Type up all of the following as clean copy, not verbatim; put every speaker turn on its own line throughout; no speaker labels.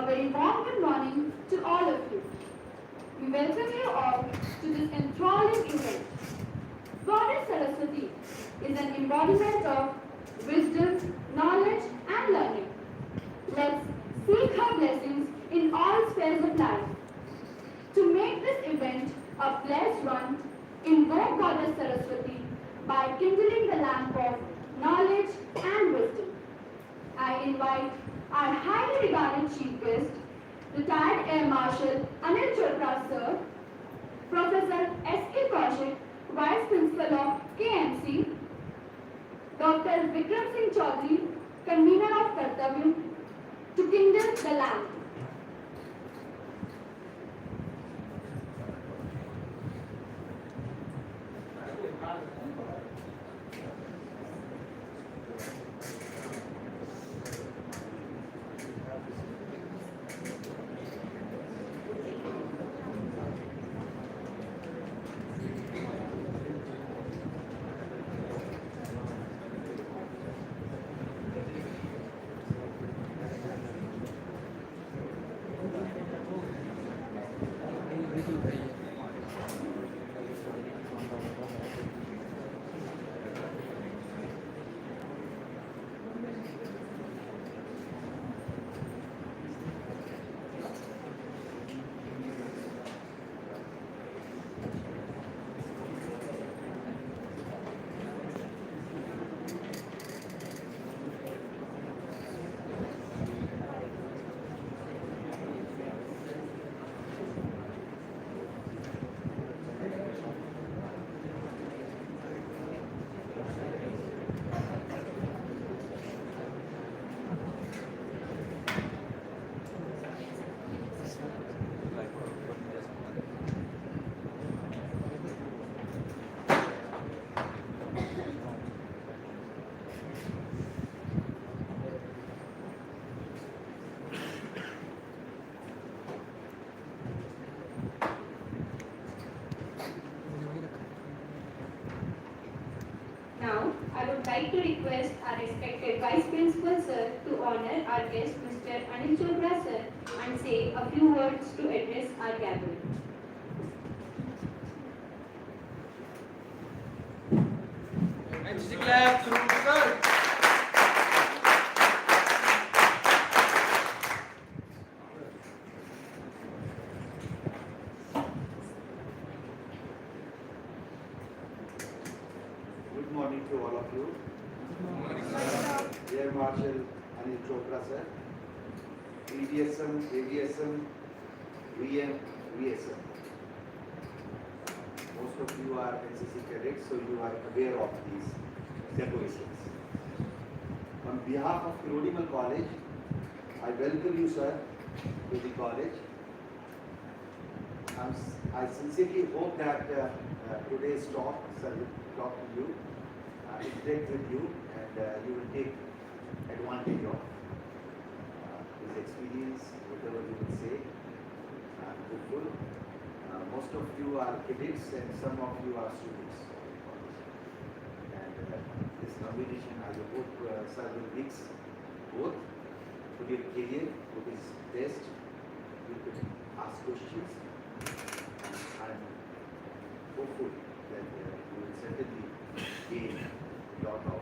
A very warm good morning to all of you. We welcome you all to this enthralling event. Goddess Saraswati is an embodiment of wisdom, knowledge, and learning. Let's seek her blessings in all spheres of life. To make this event a blessed one, invoke Goddess Saraswati by kindling the lamp of knowledge and wisdom. I invite our highly regarded chief guest, retired Air Marshal Anil Chopra sir, Professor S.K. Kaushik, Vice Principal of KMC, Dr. Vikram Singh Chaudhary, Convener of Kartavya, to kindle the lamp. Now, I would like to request our respected Vice Principal Sir to honor our guest Mr. Anil Chopra Sir and say a few words to address our gathering.
MC clap to sir.
Good morning to all of you. Air Marshal Anil Chopra sir, EDSM, ADSM, VM, VSM. Most of you are NCC cadets, so you are aware of these decorations. On behalf of Kirodimal College, I welcome you, sir, to the college. I sincerely hope that today's talk, sir, will talk to you, interact with you, and you will take advantage of his experience, whatever you will say. Hopeful. Most of you are cadets and some of you are students. And this combination, I hope sir will mix both to your career, to his best. You can ask questions. I'm hopeful that you will certainly gain a lot of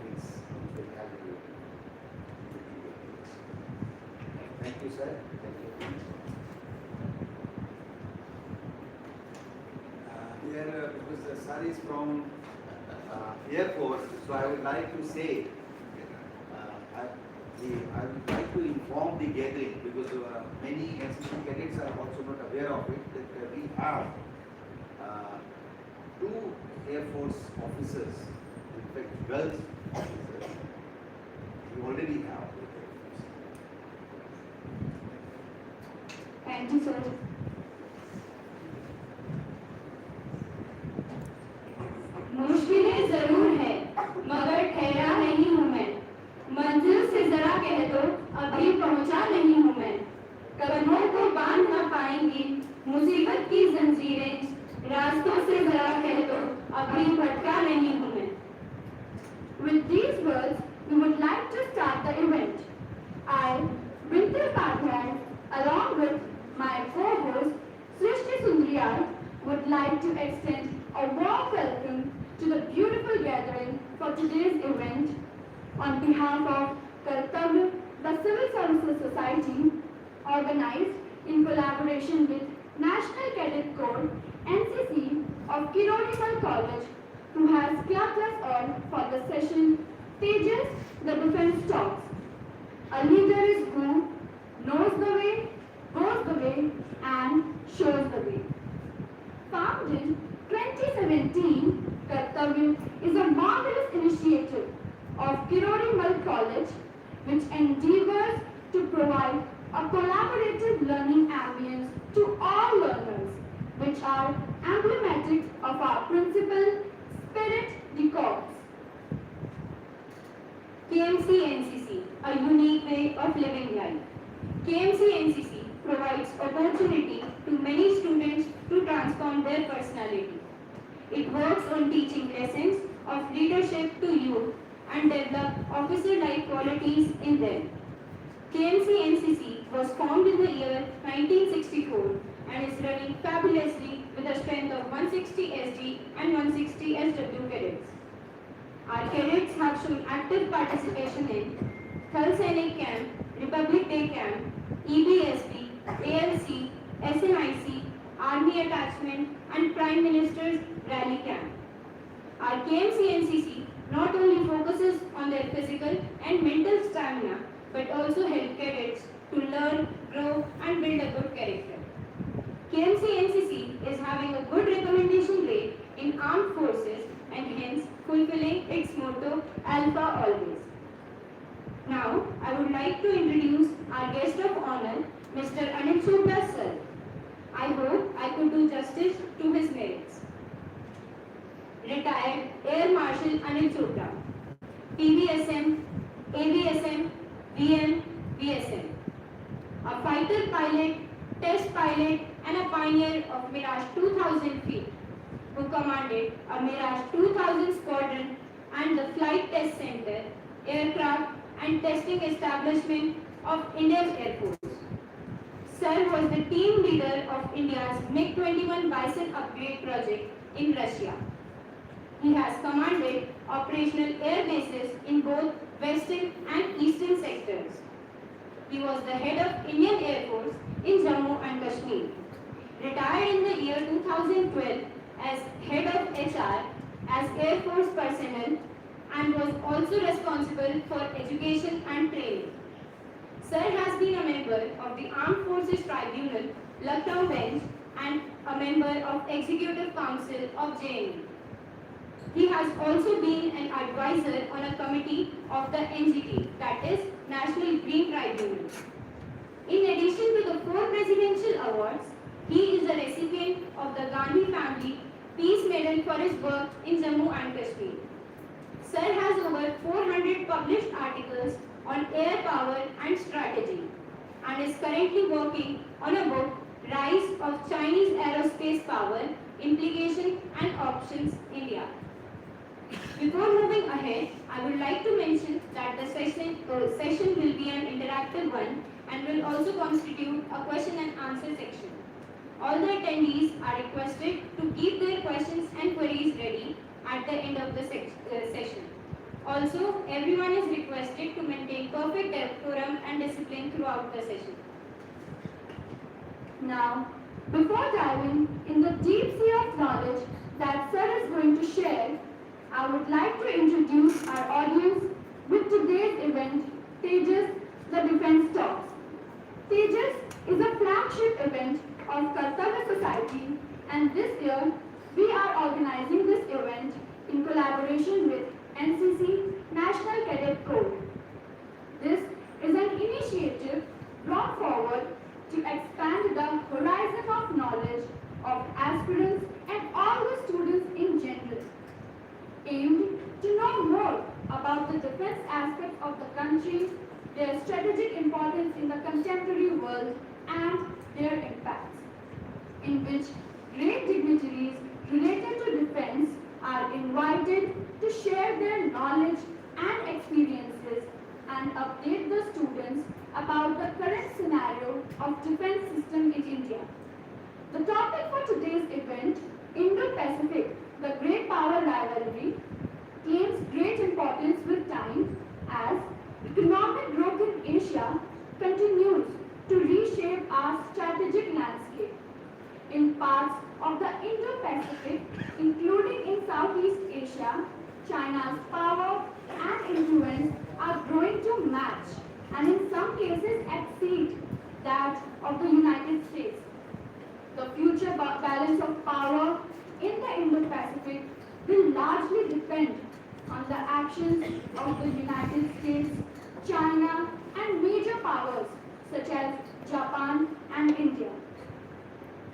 things which will help you. Thank you, sir. Thank you. Here, because the sir is from Air Force, so I would like to say, I would like to inform the gathering because many NCC cadets are also not aware of it that we have two Air Force officers, in fact, girls officers. We already have.
Thank you, sir. मुश्किलें जरूर है मगर ठहरा नहीं हूँ मैं मंजिल से जरा कह दो अभी पहुँचा नहीं हूँ मैं कदमों को बांध ना पाएंगी मुसीबत की जंजीरें रास्तों से जरा कह दो अभी भटका नहीं हूँ मैं With these words, we would like to start the event. I, Winter the beautiful gathering for today's event. On behalf of Kartavya, the Civil Services Society, organized in collaboration with National Cadet Corps NCC of Kirodimal College, who has clapped us on for the session Tejas, the Defense Talks. A leader is who knows the way, goes the way, and shows the way. Founded 2017, Kartavya is a marvelous initiative of Kirodimal College which endeavors to provide a collaborative learning ambience to all learners, which are emblematic of our principle, spirit, the corps.
KMC-NCC, a unique way of living life. KMC-NCC provides opportunity to many students to transform their personality. It works on teaching lessons of leadership to youth and develop officer-like qualities in them. KMC-NCC was formed in the year 1964 and is running fabulously with a strength of 160 SD and 160 SW cadets. Our cadets have shown active participation in Thal Sainik Camp, Republic Day Camp, EBSB, ALC, SNIC, Army Attachment and Prime Minister's Rally Camp. Our KMC-NCC not only focuses on their physical and mental stamina but also help cadets to learn, grow and build a good character. KMC-NCC is having a good recommendation rate in armed forces and hence fulfilling its motto, Alpha Always. Now, I would like to introduce our guest of honor, Mr. Anil Chopra sir. I hope I could do justice to his merits. Retired Air Marshal Anil Chopra, PVSM, AVSM, VM, VSM. A fighter pilot, test pilot and a pioneer of Mirage 2000 feet, who commanded a Mirage 2000 squadron and the Flight Test Center, aircraft and testing establishment of Indian Air Force. Sir was the team leader of India's MiG-21 Bison upgrade project in Russia. He has commanded operational air bases in both western and eastern sectors. He was the head of Indian Air Force in Jammu and Kashmir. Retired in the year 2012 as head of HR as Air Force personnel and was also responsible for education and training. Sir has been a member of the Armed Forces Tribunal, Lucknow Bench and a member of Executive Council of JNU. He has also been an advisor on a committee of the NGT, that is National Green Tribunal. In addition to the 4 presidential awards, he is a recipient of the Gandhi Family Peace Medal for his work in Jammu and Kashmir. Sir has over 400 published articles on air power and strategy and is currently working on a book, Rise of Chinese Aerospace Power, Implication and Options, India. Before moving ahead, I would like to mention that the session will be an interactive one and will also constitute a question and answer section. All the attendees are requested to keep their questions and queries ready at the end of the session. Also, everyone is requested to maintain perfect decorum and discipline throughout the session.
Now, before diving in the deep sea of knowledge that Sir is going to share, I would like to introduce our audience with today's event, Tejas, the Defense Talks. Tejas is a flagship event of Kartavya Society, and this year we are organizing this event in collaboration with NCC, National Cadet Corps. This is an initiative brought forward to expand the horizon of knowledge of aspirants and all the students in general, aimed to know more about the defense aspects of the country, their strategic importance in the contemporary world, and their impacts, in which great dignitaries related to defense are invited to share their knowledge and experiences and update the students about the current scenario of defense system in India. The topic for today's event, Indo-Pacific, the great power rivalry, Indo-Pacific, including in Southeast Asia, China's power and influence are growing to match and in some cases exceed that of the United States. The future balance of power in the Indo-Pacific will largely depend on the actions of the United States, China, and major powers such as Japan and India.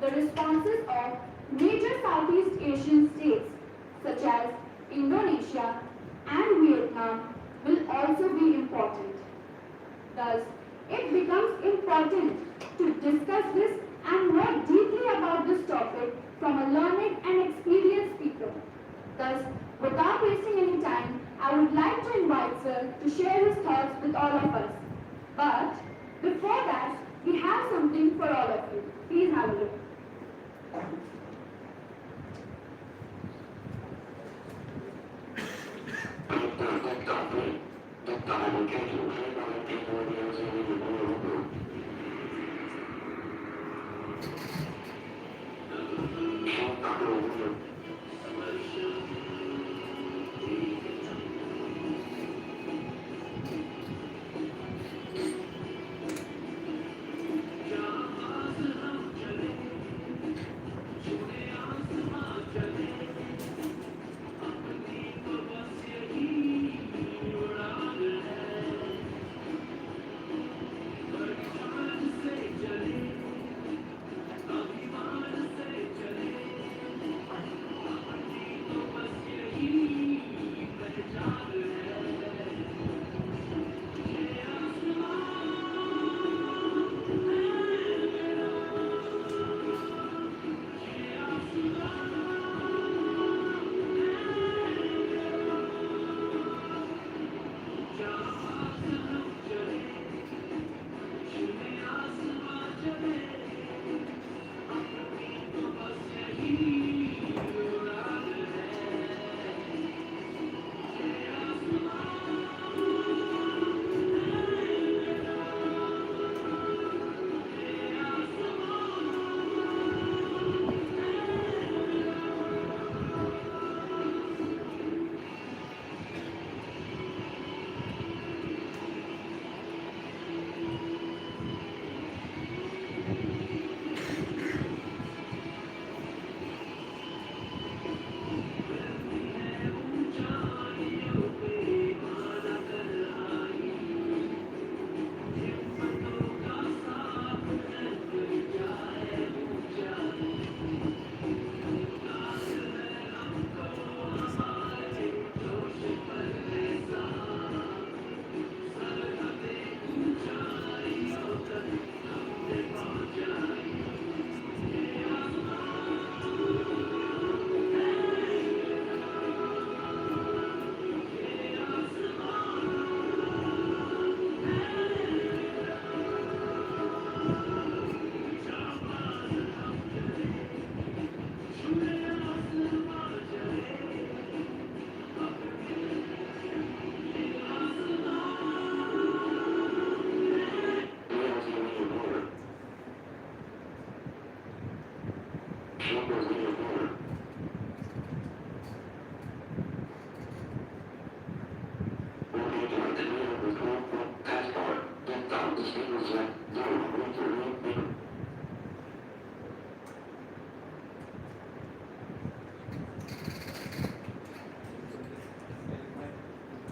The responses of major Southeast Asian states such as Indonesia and Vietnam will also be important. Thus, it becomes important to discuss this and more deeply about this topic from a learned and experienced speaker. Thus, without wasting any time, I would like to invite Sir to share his thoughts with all of us. But before that, we have something for all of you. Please have a look.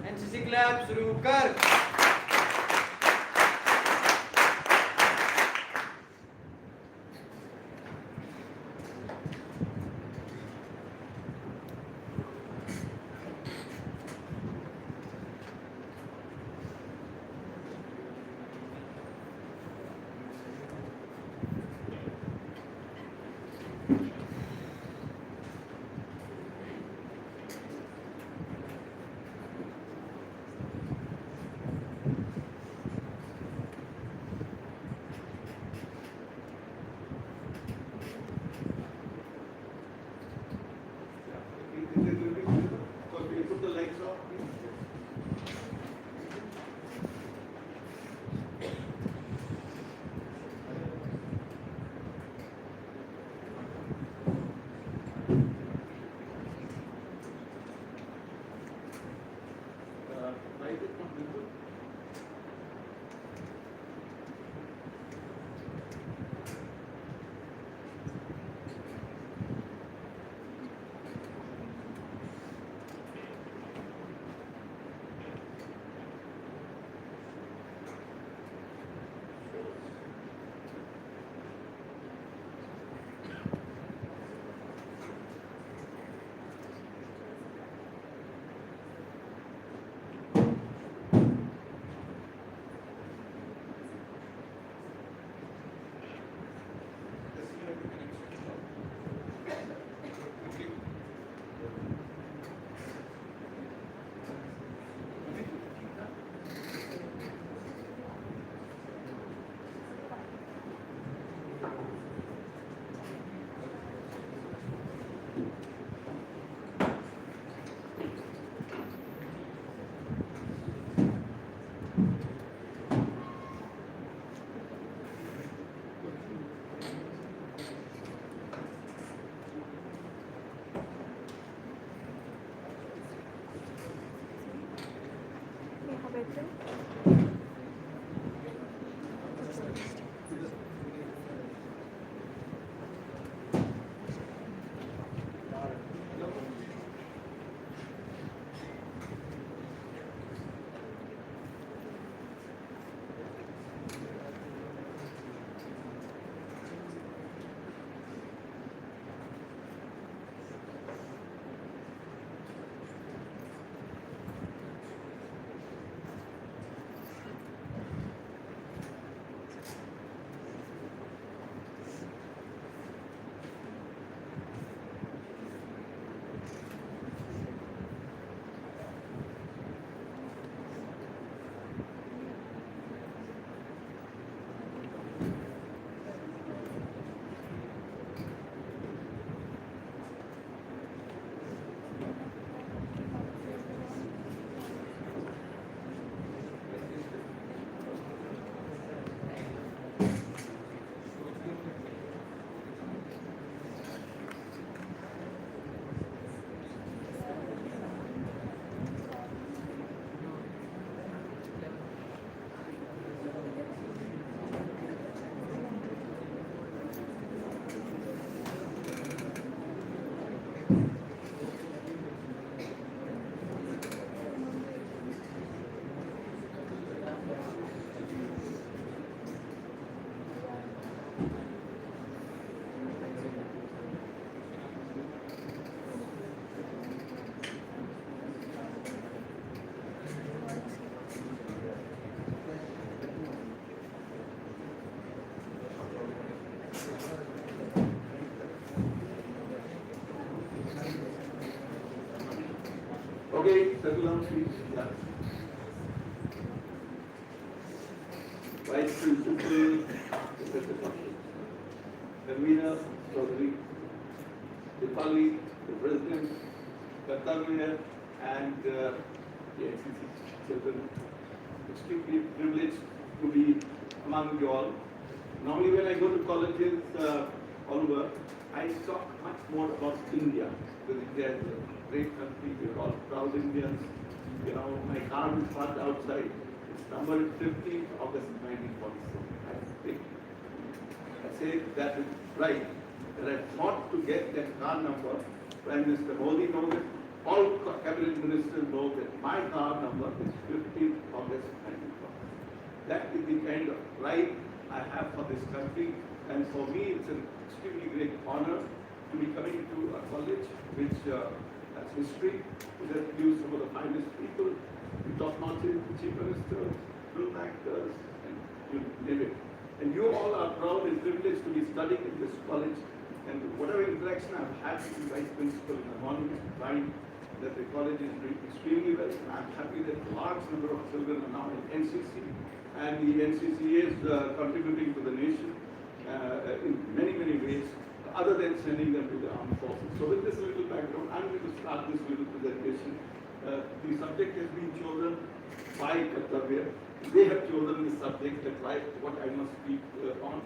NCC clap शुरू कर।
Why is it not visible? Okay, settle down, please. Yeah. Vice Principal, Professor Convener, Chaudhary, Dipali, the President, Kartavya, and the NCC children. Extremely privileged to be among you all. Normally when I go to colleges all over, I talk much more about India, because India is a great country, we're all proud Indians. You know, my car is parked outside. It's numbered 15th August 1947. I say that is right, that I fought to get that car number. Prime Minister Modi knows it. All cabinet ministers know that my car number is 15th August 1947. That is the kind of pride I have for this country, and for me it's an extremely great honor to be coming to a college which has history, which has produced some of the finest people, the top notches, chief ministers, film actors, and you name it. And you all are proud and privileged to be studying in this college, and whatever interaction I've had with the vice principal in the morning, I find that the college is doing extremely well. I'm happy that a large number of children are now in NCC, and the NCC is contributing to the nation in many, many ways, other than sending them to the armed forces. So with this little background, I'm going to start this little presentation. The subject has been chosen by Kartavya. They have chosen the subject that what I must speak on.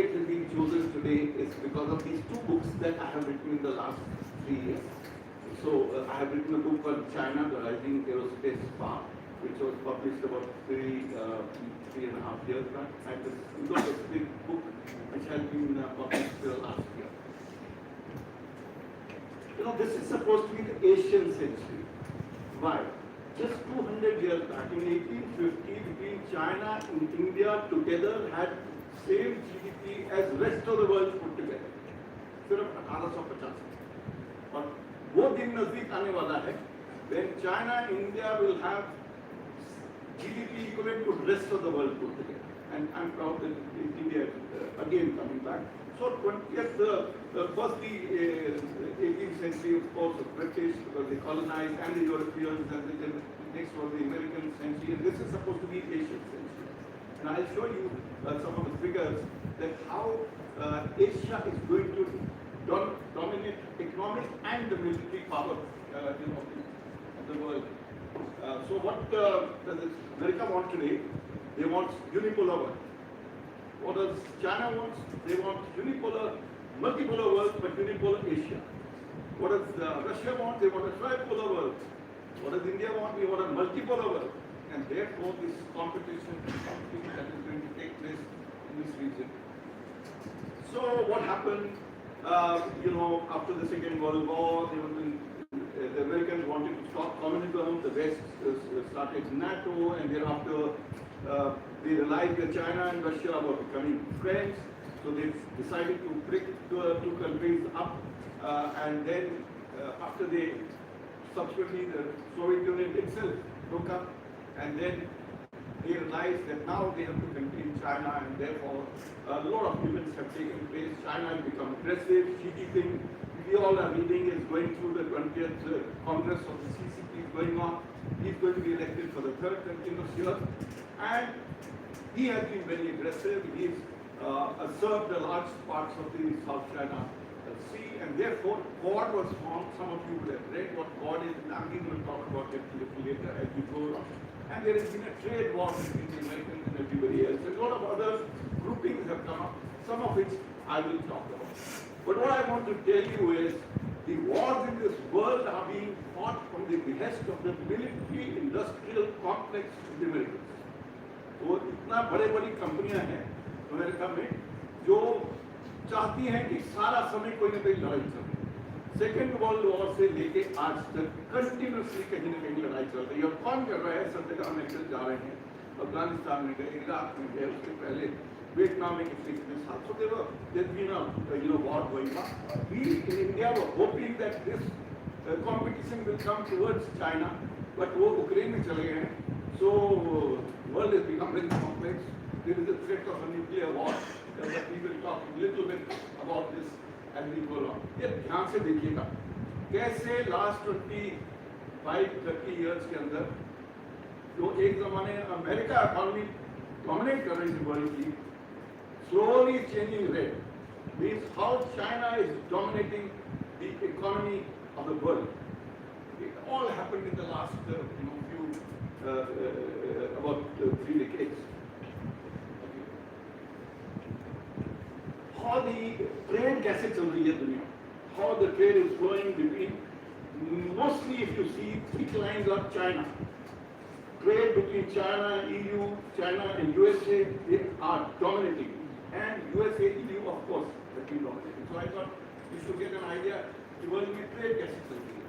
subject has been chosen today is because of these two books that I have written in the last 3 years. So I have written a book called China, the Rising Aerospace Power, which was published about 3.5 years back, and this Indo-Pacific book, which has been published last year. You know, this is supposed to be the Asian century. Why? Just 200 years back, in 1850, between China and India together had same GDP as rest of the world put together. सिर्फ 1850. और वो दिन नजदीक आने वाला है when China and India will have GDP equivalent to rest of the world put together. And I'm proud that India is again coming back. So 20th, first the 18th century, of course, the British, because they colonized, and the Europeans, and the next was the American century, and this is supposed to be Asian century. And I'll show you some of the figures that how Asia is going to dominate economic and the military power of the world. So what does America want today? They want unipolar world. What does China want? They want unipolar, multipolar world, but unipolar Asia. What does Russia want? They want a tripolar world. What does India want? We want a multipolar world. And therefore, this competition is something that is going to take place in this region. So what happened? After the Second World War, the Americans wanted to stop communism. The West started NATO, and thereafter they realized that China and Russia were becoming friends. So they decided to break the two countries up, and then after they subsequently the Soviet Union itself broke up, and then they realized that now they have to contain China, and therefore a lot of events have taken place. China has become aggressive. Xi Jinping, we all are reading, is going through the 20th Congress of the CCP is going on. He's going to be elected for the third continuous year, and he has been very aggressive. He's served the large parts of the South China Sea, and therefore Quad was formed. Some of you would have read what Quad is, and I'm going to talk about it a little later as we go along. And there has been a trade war between the Americans and everybody else. And a lot of other groupings have come up, some of which I will talk about. But what I want to tell you is the wars in this world are being fought from the behest of the military-industrial complex of the Americans. तो इतना बड़े बड़ी कंपनियां हैं America में जो चाहती हैं कि सारा समय कोई ना कोई लड़ाई चले। सेकेंड वर्ल्ड वॉर से लेके आज तक कंटिन्यूसली कहीं ना कहीं लड़ाई चल रही है। और कौन कर रहा है? सब जगह अमेरिकन जा रहे हैं, अफगानिस्तान में गए, इराक में गए, उसके पहले वियतनाम में कितने साल। So there's been a war going on. We in India were hoping that this competition will come towards China, but वो यूक्रेन में चले गए हैं। So world has become very complex. There is a threat of a nuclear war. But we will talk a little bit about this as we go along. ये ध्यान से देखिएगा कैसे लास्ट 25-30 years के अंदर जो एक जमाने अमेरिका इकोनॉमी डोमिनेट कर रही थी वर्ल्ड की, slowly changing red means how China is dominating the economy of the world. It all happened in the last about 3 decades. How the trade कैसे चल रही है दुनिया, how the trade is flowing between, mostly if you see thick lines of China, trade between China, EU, China and USA, they are dominating, and USA, EU of course have been dominating. So I thought you should get an idea कि world में trade कैसे चल रही है।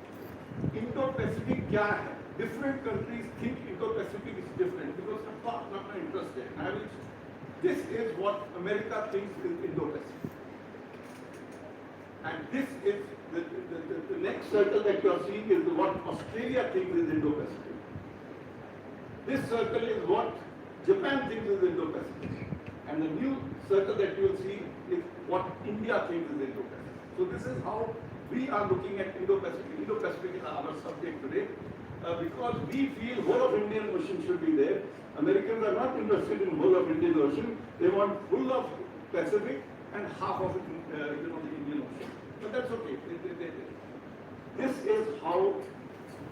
Indo-Pacific क्या है? Different countries think Indo-Pacific is different because of course not my interest there. This is what America thinks is Indo-Pacific. And this is the next circle that you are seeing is what Australia thinks is Indo-Pacific. This circle is what Japan thinks is Indo-Pacific. And the new circle that you will see is what India thinks is Indo-Pacific. So this is how we are looking at Indo-Pacific. Indo-Pacific is our subject today because we feel whole of Indian Ocean should be there. Americans are not interested in whole of Indian Ocean. They want full of Pacific and half of it, the Indian Ocean. But that's okay. This is how,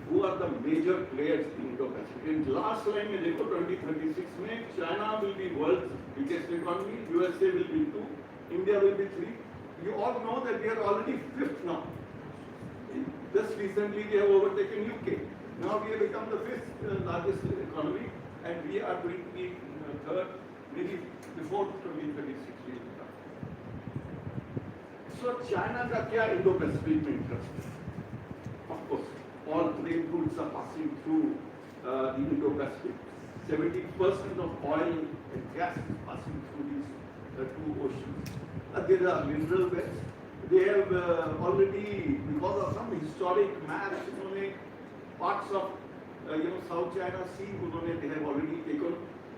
who are the major players in Indo-Pacific. In last line में देखो 2036 में China will be world's biggest economy, USA will be 2, all know that we are already fifth now. Just recently we have overtaken UK. Now we have become the fifth largest economy, and we are going to be third, maybe before 2036 we will become. So China का क्या Indo-Pacific में interest है? Of course, all trade routes are passing through the Indo-Pacific. 70% of oil and gas is passing through these two oceans. There are mineral wells. They have already, because of some historic maps, उन्होंने parts of South China Sea, they have already taken.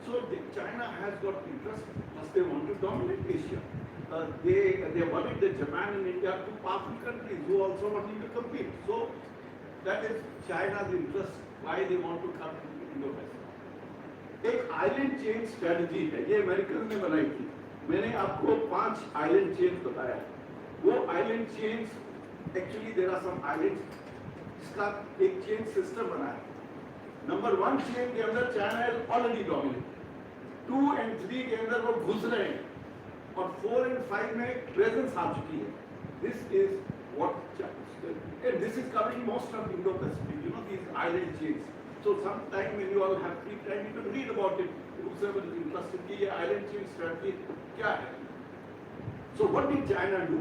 So China has got interest. Plus they want to dominate Asia. They wanted that Japan and India, two powerful countries who also wanted to compete. So that is China's interest. Why they want to come to Indo-Pacific. एक island chain strategy है, ये American ने बनाई थी. मैंने आपको 5 island chain बताया. वो island chains actually there are some islands, इसका एक चेन सिस्टम बना है. नंबर 1 चेन के अंदर China is already dominate. 2 and 3 के अंदर वो घुस रहे हैं, और 4 and 5 में प्रेजेंस आ चुकी है. This is what and this is covering most of Indo-Pacific, these island chains. So sometime when you all have free time, you can read about it. Whoever is interested, कि ये island chain strategy क्या है? So what did China do?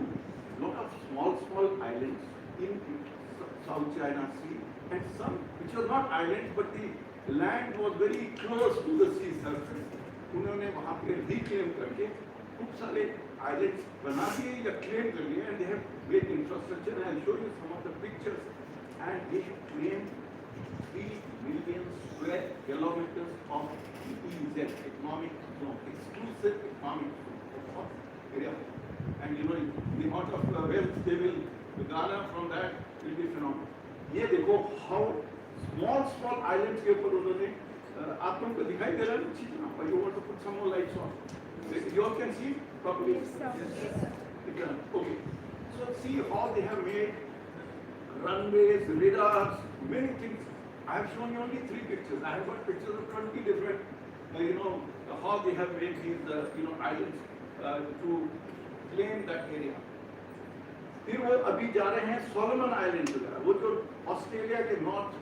Lot of small islands in South China Sea, and some which were not islands, but the land was very close to the sea surface. उन्होंने वहाँ पे reclaim करके खूब सारे islands बना दिए या claim कर लिए, and they have great infrastructure. And I'll show you some of the pictures. And they have claimed 3 million square kilometers of EEZ, economic zone, exclusive economic zone area. And the amount of wealth they will garner from that will be phenomenal. ये देखो how small islands के ऊपर उन्होंने आप लोगों को दिखाई दे रहा है अच्छी तरह. But you want to put some more lights on. You all can see properly? Yes. Okay. So see how they have made runways, radars, many things. I have shown you only 3 pictures. I have got pictures of 20 different, how they have made these, islands to claim that area. फिर वो अभी जा रहे हैं Solomon island वगैरह, वो जो Australia के नॉर्थ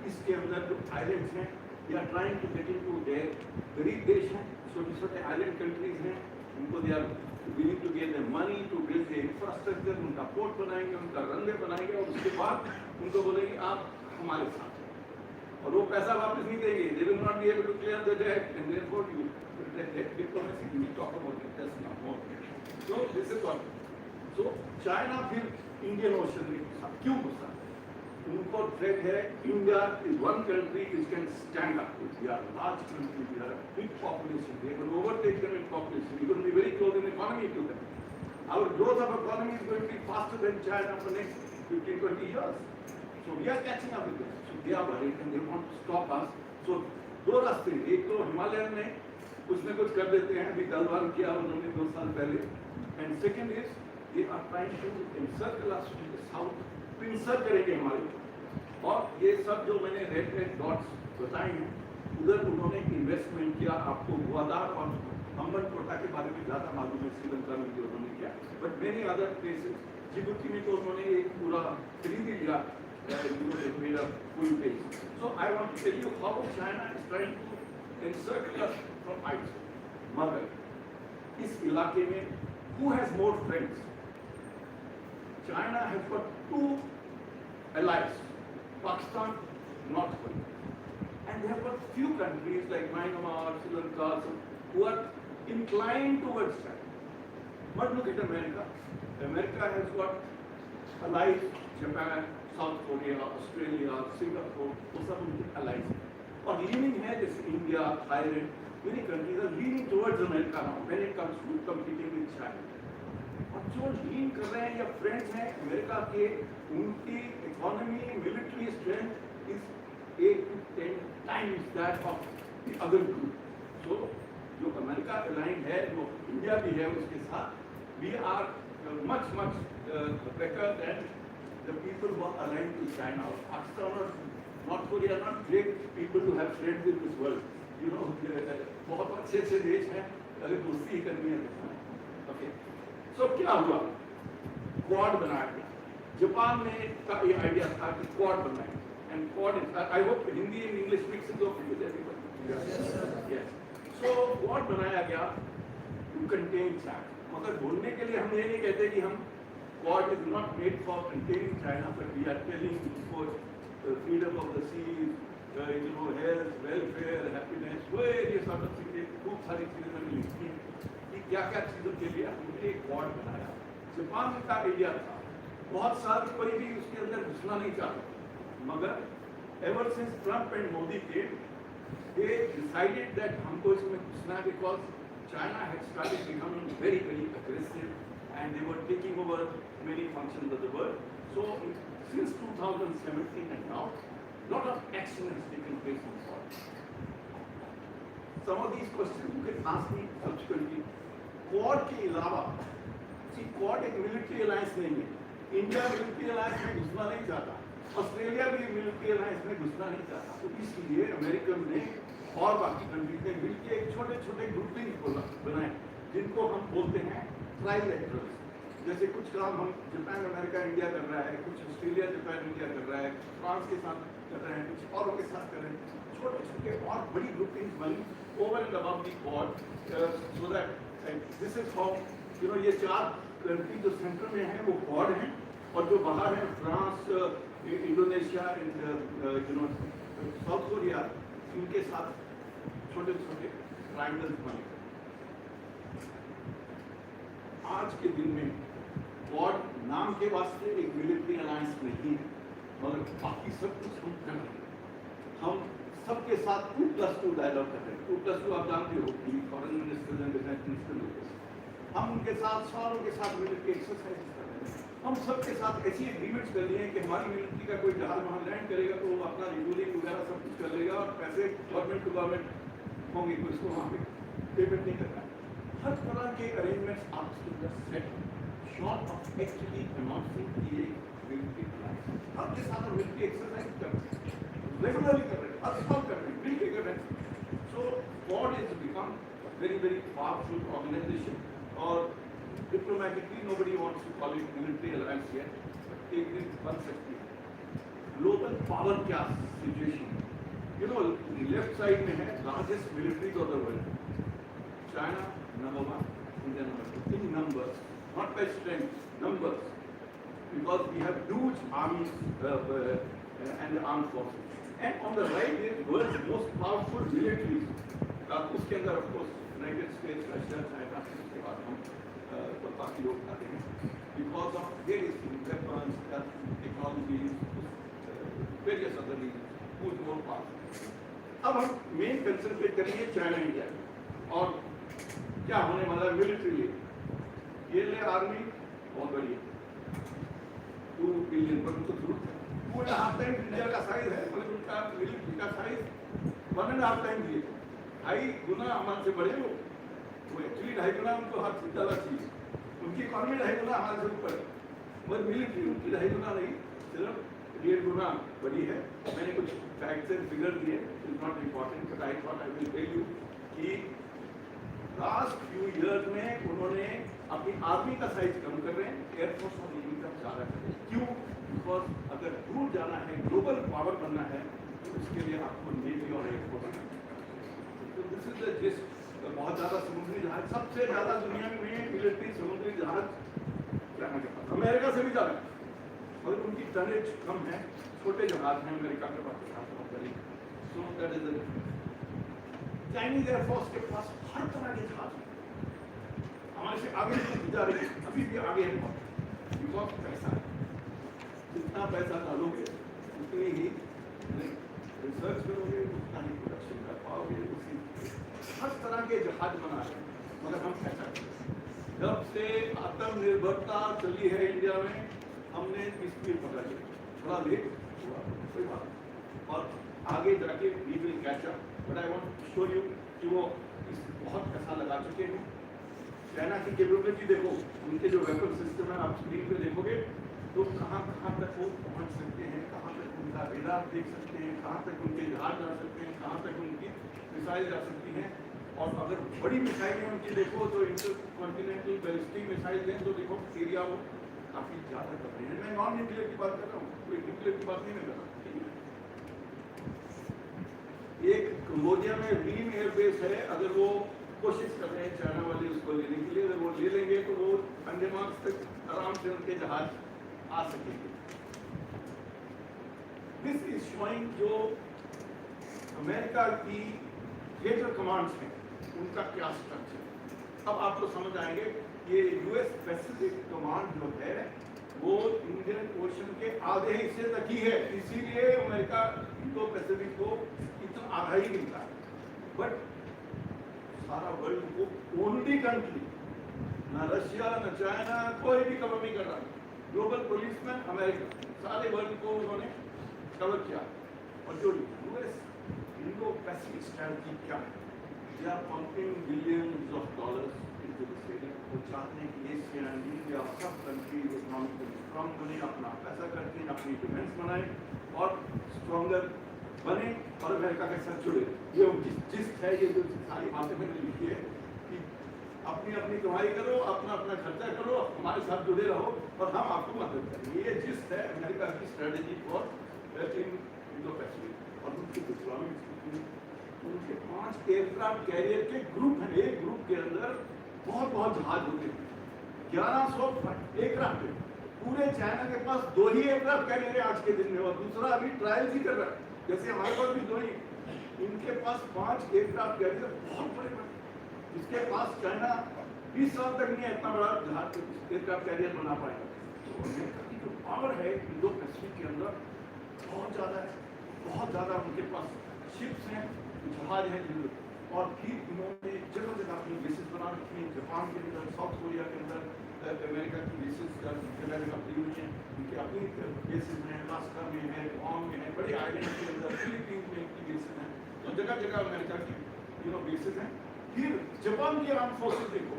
ईस्ट के अंदर जो आइलैंड्स हैं, they are trying to get into their गरीब देश हैं, छोटे आइलैंड कंट्रीज हैं, उनको they are willing to give them money to build the infrastructure, उनका पोर्ट बनाएंगे, उनका रनवे बनाएंगे, और उसके बाद उनको बोलेंगे आप हमारे साथ हैं, और वो पैसा वापस नहीं देंगे. They will not be able to clear the debt, and therefore you debt diplomacy, we will talk about it just now more. So this is what. So China फिर Indian Ocean में घुसा. क्यों घुसा? उनको threat है. India is one country which can stand up. We are a large country. We are a big population. We are going to overtake them in population. We are going to be very close in economy to them. Our growth of economy is going to be faster than China for the next 15-20 years. So we are catching up with them. So they are worried and they want to stop us. So दो रास्ते. एक तो हिमालय में कुछ न कुछ कर देते हैं. अभी गलवान किया उन्होंने 2 साल पहले. And second is they are trying to encircle us to the south. Pincer करेंगे हमारे ऊपर. और ये सब जो मैंने रेड डॉट्स बताए हैं, उधर उन्होंने इन्वेस्टमेंट किया. आपको ग्वादार और हम्बनटोटा के बारे में ज़्यादा मालूम है, श्रीलंका में जो उन्होंने किया. But many other places, Djibouti में तो उन्होंने एक पूरा खरीद ही लिया. Full page. So I want to tell you how China is trying to encircle us from heights. मगर इस इलाके में who has more friends? China has got 2 allies, Pakistan, North Korea, and they have got few countries like Myanmar, Sri Lanka, who are inclined towards China. But look at America. America has got allies, Japan, South Korea, Australia, Singapore, वो सब उनके allies. और leaning है जैसे India, Thailand, many countries are leaning towards America now when it comes to competing with China. और जो लीन कर रहे हैं या फ्रेंड्स हैं अमेरिका के, उनकी economy, military strength is 8 to 10 times that of the other group. So जो अमेरिका अलाइंड है, जो इंडिया भी है उसके साथ, we are much better than the people who are aligned to China. Pakistan or North Korea are not great people to have friends in this world. बहुत अच्छे देश हैं, अगर दोस्ती ही करनी है. Okay. सो क्या हुआ, क्वाड बनाया गया। जापान ने का ये आइडिया था कि क्वाड बनाए, and quad is, I hope Hindi and English mix is okay with everyone. Yes, so quad बनाया गया टू कंटेन चाइना। मगर बोलने के लिए हम ये नहीं कहते कि हम Quad is not made for containing China, but we are telling for freedom of the seas, you know, health, welfare, happiness, ये सब चीजें, खूब सारी चीजें हमें लिखी हैं कि क्या क्या चीजों के लिए हमने एक क्वाड बनाया। जापान का आइडिया था, बहुत साल कोई भी उसके अंदर घुसना नहीं चाहता, मगर ever since Trump and Modi के, they decided that हमको इसमें घुसना है, because China had started becoming very, very aggressive, and they were taking over many functions of the world. So since 2017 and now, lot of action has taken place on Quad. Some of these questions you can ask me subsequently. Quad के अलावा, see, Quad एक military alliance नहीं है। India military alliance में घुसना नहीं चाहता, Australia भी मिलिट्री अलायंस में घुसना नहीं चाहता, तो इसलिए अमेरिकन ने और बाकी कंट्रीज ने मिलकर एक छोटे छोटे ग्रुपिंग बनाए, जिनको हम बोलते हैं ट्राइलेटरल्स। जैसे कुछ काम हम जापान अमेरिका इंडिया कर रहा है, कुछ ऑस्ट्रेलिया जापान इंडिया कर रहा है, फ्रांस के साथ कर रहे हैं, कुछ औरों के साथ कर रहे हैं, छोटे छोटे और बड़ी ग्रुपिंग बनी over and above the quad, so that this is how, you know, ये चार कंट्री जो सेंटर में है वो क्वाड हैं, और जो बाहर है France, Indonesia, you know, south Korea, इनके साथ छोटे छोटे ट्रायंगल्स बने। आज के दिन में क्वाड नाम के वास्ते एक मिलिट्री अलायंस नहीं है, मगर बाकी सब कुछ हम कर रहे हैं। हम सबके साथ 2+2 डायलॉग कर रहे हैं। 2+2 आप जानते हो कि foreign minister and defence minister, हम उनके साथ सारों के साथ मिलिट्री एक्सरसाइज कर रहे हैं। हम सबके साथ ऐसी एग्रीमेंट्स कर लिए हैं कि हमारी मिलिट्री का कोई जहाज वहाँ लैंड करेगा तो वो अपना रिड्यूलिंग वगैरह सब कुछ कर लेगा, और पैसे गवर्नमेंट टू गवर्नमेंट होंगे, तो इसको वहाँ पे पेमेंट नहीं करना। हर तरह के अरेंजमेंट्स आप set, short of actually announcing कि ये मिलिट्री अलायंस आपके साथ मिलिट्री एक्सरसाइज कर रहे हैं, रेगुलरली कर रहे हैं, हर साल कर रहे हैं, मिलके कर रहे हैं। So quad is become very very powerful organisation, और diplomatically nobody wants to call it military alliance yet, but एक दिन बन सकती है। ग्लोबल पावर क्या situation, you know, left side में है largest militaries of the world, China number 1, India number 2 in numbers, not by strength, numbers, because we have huge armies and armed forces, and on the right is world's most powerful militaries, उसके अंदर of course United states, Russia, China, उसके बाद हम बाकी लोग आते हैं, because of various weapons, technologies, various other reasons, who's more powerful. अब हम मेन कंसंट्रेट करेंगे चाइना इंडिया, और क्या होने वाला है मिलिट्री। ये ले आर्मी बहुत बड़ी है, 2 बिलियन पर तो शुरू 2.5 टाइम इंडिया का साइज है, मतलब उनका मिलिट्री का साइज 1.5 टाइम दिए, 2.5 गुना हमारे से बड़े लोग, वो एक्चुअली 2.5 गुना उनको हाथ से ज़्यादा चाहिए, उनकी इकॉनमी 2.5 गुना हमारे से ऊपर, मगर मिलिट्री उनकी 2.5 गुना नहीं, सिर्फ 1.5 गुना बड़ी है। मैंने कुछ फैक्ट्स एंड फिगर दिए, is not important, but I thought I will tell you कि लास्ट फ्यू ईयर्स में उन्होंने अपनी आर्मी का साइज कम कर रहे हैं, एयरफोर्स और नेवी का ज़्यादा कर रहे हैं। क्यों? बिकॉज अगर दूर जाना है, ग्लोबल पावर बनना है, तो उसके लिए आपको नेवी और एयरफोर्स, तो दिस इज द जिस्ट। बहुत ज़्यादा समुद्री जहाज, सबसे ज़्यादा दुनिया में मिलिट्री समुद्री जहाज चाइना के पास, अमेरिका से भी ज़्यादा, मगर उनकी टनेज कम है, छोटे जहाज हैं अमेरिका के पास, so that is the Chinese air force के पास हर तरह के जहाज हैं, हमारे से आगे जा रही है, अभी भी आगे है बहुत, बिकॉज पैसा है, जितना पैसा डालोगे उतनी ही रिसर्च करोगे, उतना ही प्रोडक्शन कर पाओगे, उसी हर तरह के जहाज बना रहे हैं, मगर हम कैसा करें? जब से आत्मनिर्भरता चली है इंडिया में, हमने स्पीड पकड़ ली, थोड़ा लेट हुआ, कोई बात, और आगे जाके we will catch up, but I want to show you कि वो बहुत पैसा लगा चुके हैं। चाइना की कैपेबिलिटी देखो, उनके जो वेपन सिस्टम है, आप स्क्रीन पे देखोगे तो कहाँ कहाँ तक वो पहुँच सकते हैं, कहाँ तक उनका रेडार देख सकते हैं, कहाँ तक उनके जहाज जा सकते हैं, कहाँ तक उनकी मिसाइल जा सकती हैं। और अगर बड़ी मिसाइलें उनकी देखो तो इंटर कॉन्टिनेंटल बैलिस्टिक मिसाइल दें तो देखो सीरिया वो काफी ज्यादा कर रहे हैं। मैं नॉन न्यूक्लियर की बात कर रहा हूँ, कोई न्यूक्लियर की बात नहीं मैं कर रहा। एक कंबोडिया में रीम एयरबेस है, अगर वो कोशिश कर रहे हैं चाइना वाले उसको लेने के लिए, अगर वो ले लेंगे तो वो अंडमान तक आराम से उनके जहाज आ सकेंगे। दिस इज शोइंग जो अमेरिका की थिएटर कमांड्स हैं उनका क्या स्ट्रक्चर। अब आपको समझ आएंगे ये यूएस पैसिफिक कमांड जो है वो इंडियन ओशन के आधे हिस्से तक ही है, इसीलिए अमेरिका इंडो पैसिफिक को इतना आधा ही मिलता है। बट सारा वर्ल्ड को ओनली कंट्री, ना रशिया ना चाइना कोई भी कवर नहीं कर रहा। ग्लोबल पुलिसमैन अमेरिका, सारे वर्ल्ड को उन्होंने कवर किया। और जो यूएस इंडो पैसिफिक स्ट्रैटेजी क्या है, they are pumping billions of dollars into this area. वो चाहते हैं कि एशिया एंड इंडिया सब कंट्री इकोनॉमिकली स्ट्रांग बने, अपना पैसा करके अपनी डिफेंस बनाए और स्ट्रॉन्गर बने और अमेरिका के साथ जुड़े। ये जिस है, ये जो सारी बातें मैंने लिखी है कि अपनी अपनी कमाई करो, अपना अपना खर्चा करो, हमारे साथ जुड़े रहो और हम आपको मदद करेंगे। ये जिस है अमेरिका की स्ट्रेटेजी फॉर इंडो पैसिफिक। और उनकी डिप्लॉयमेंट, उनके 5 एयरक्राफ्ट कैरियर के ग्रुप हैं, एक ग्रुप के अंदर बहुत जहाज होते हैं, 1100 एयरक्राफ्ट है। पूरे चाइना के पास 2 ही एयरक्राफ्ट कैरियर है आज के दिन में, और दूसरा अभी ट्रायल ही कर रहा है, जैसे हमारे पास भी 2 ही। इनके पास 5 एयरक्राफ्ट कैरियर बहुत बड़े, जिसके पास चाइना 20 साल तक नहीं इतना बड़ा जहाज एयरक्राफ्ट कैरियर बना पाएगा। तो अमेरिका की जो पावर है इंडो पैसिफिक के अंदर बहुत ज़्यादा है, बहुत ज़्यादा उनके पास शिप्स हैं, जहाज हैं। और फिर उन्होंने जगह जगह अपनी बेसिस बना रखी हैं, जापान के अंदर, साउथ कोरिया के अंदर अमेरिका की बेसिस जगह जगह पड़ी हुई हैं। उनकी अपनी बेसिस हैं, अलास्का में है, गुआम में है, बड़े आइलैंड के अंदर, फिलीपींस में इनकी बेसिस हैं। तो जगह जगह अमेरिका की बेसिस हैं। फिर जापान की आर्म फोर्सेस देखो,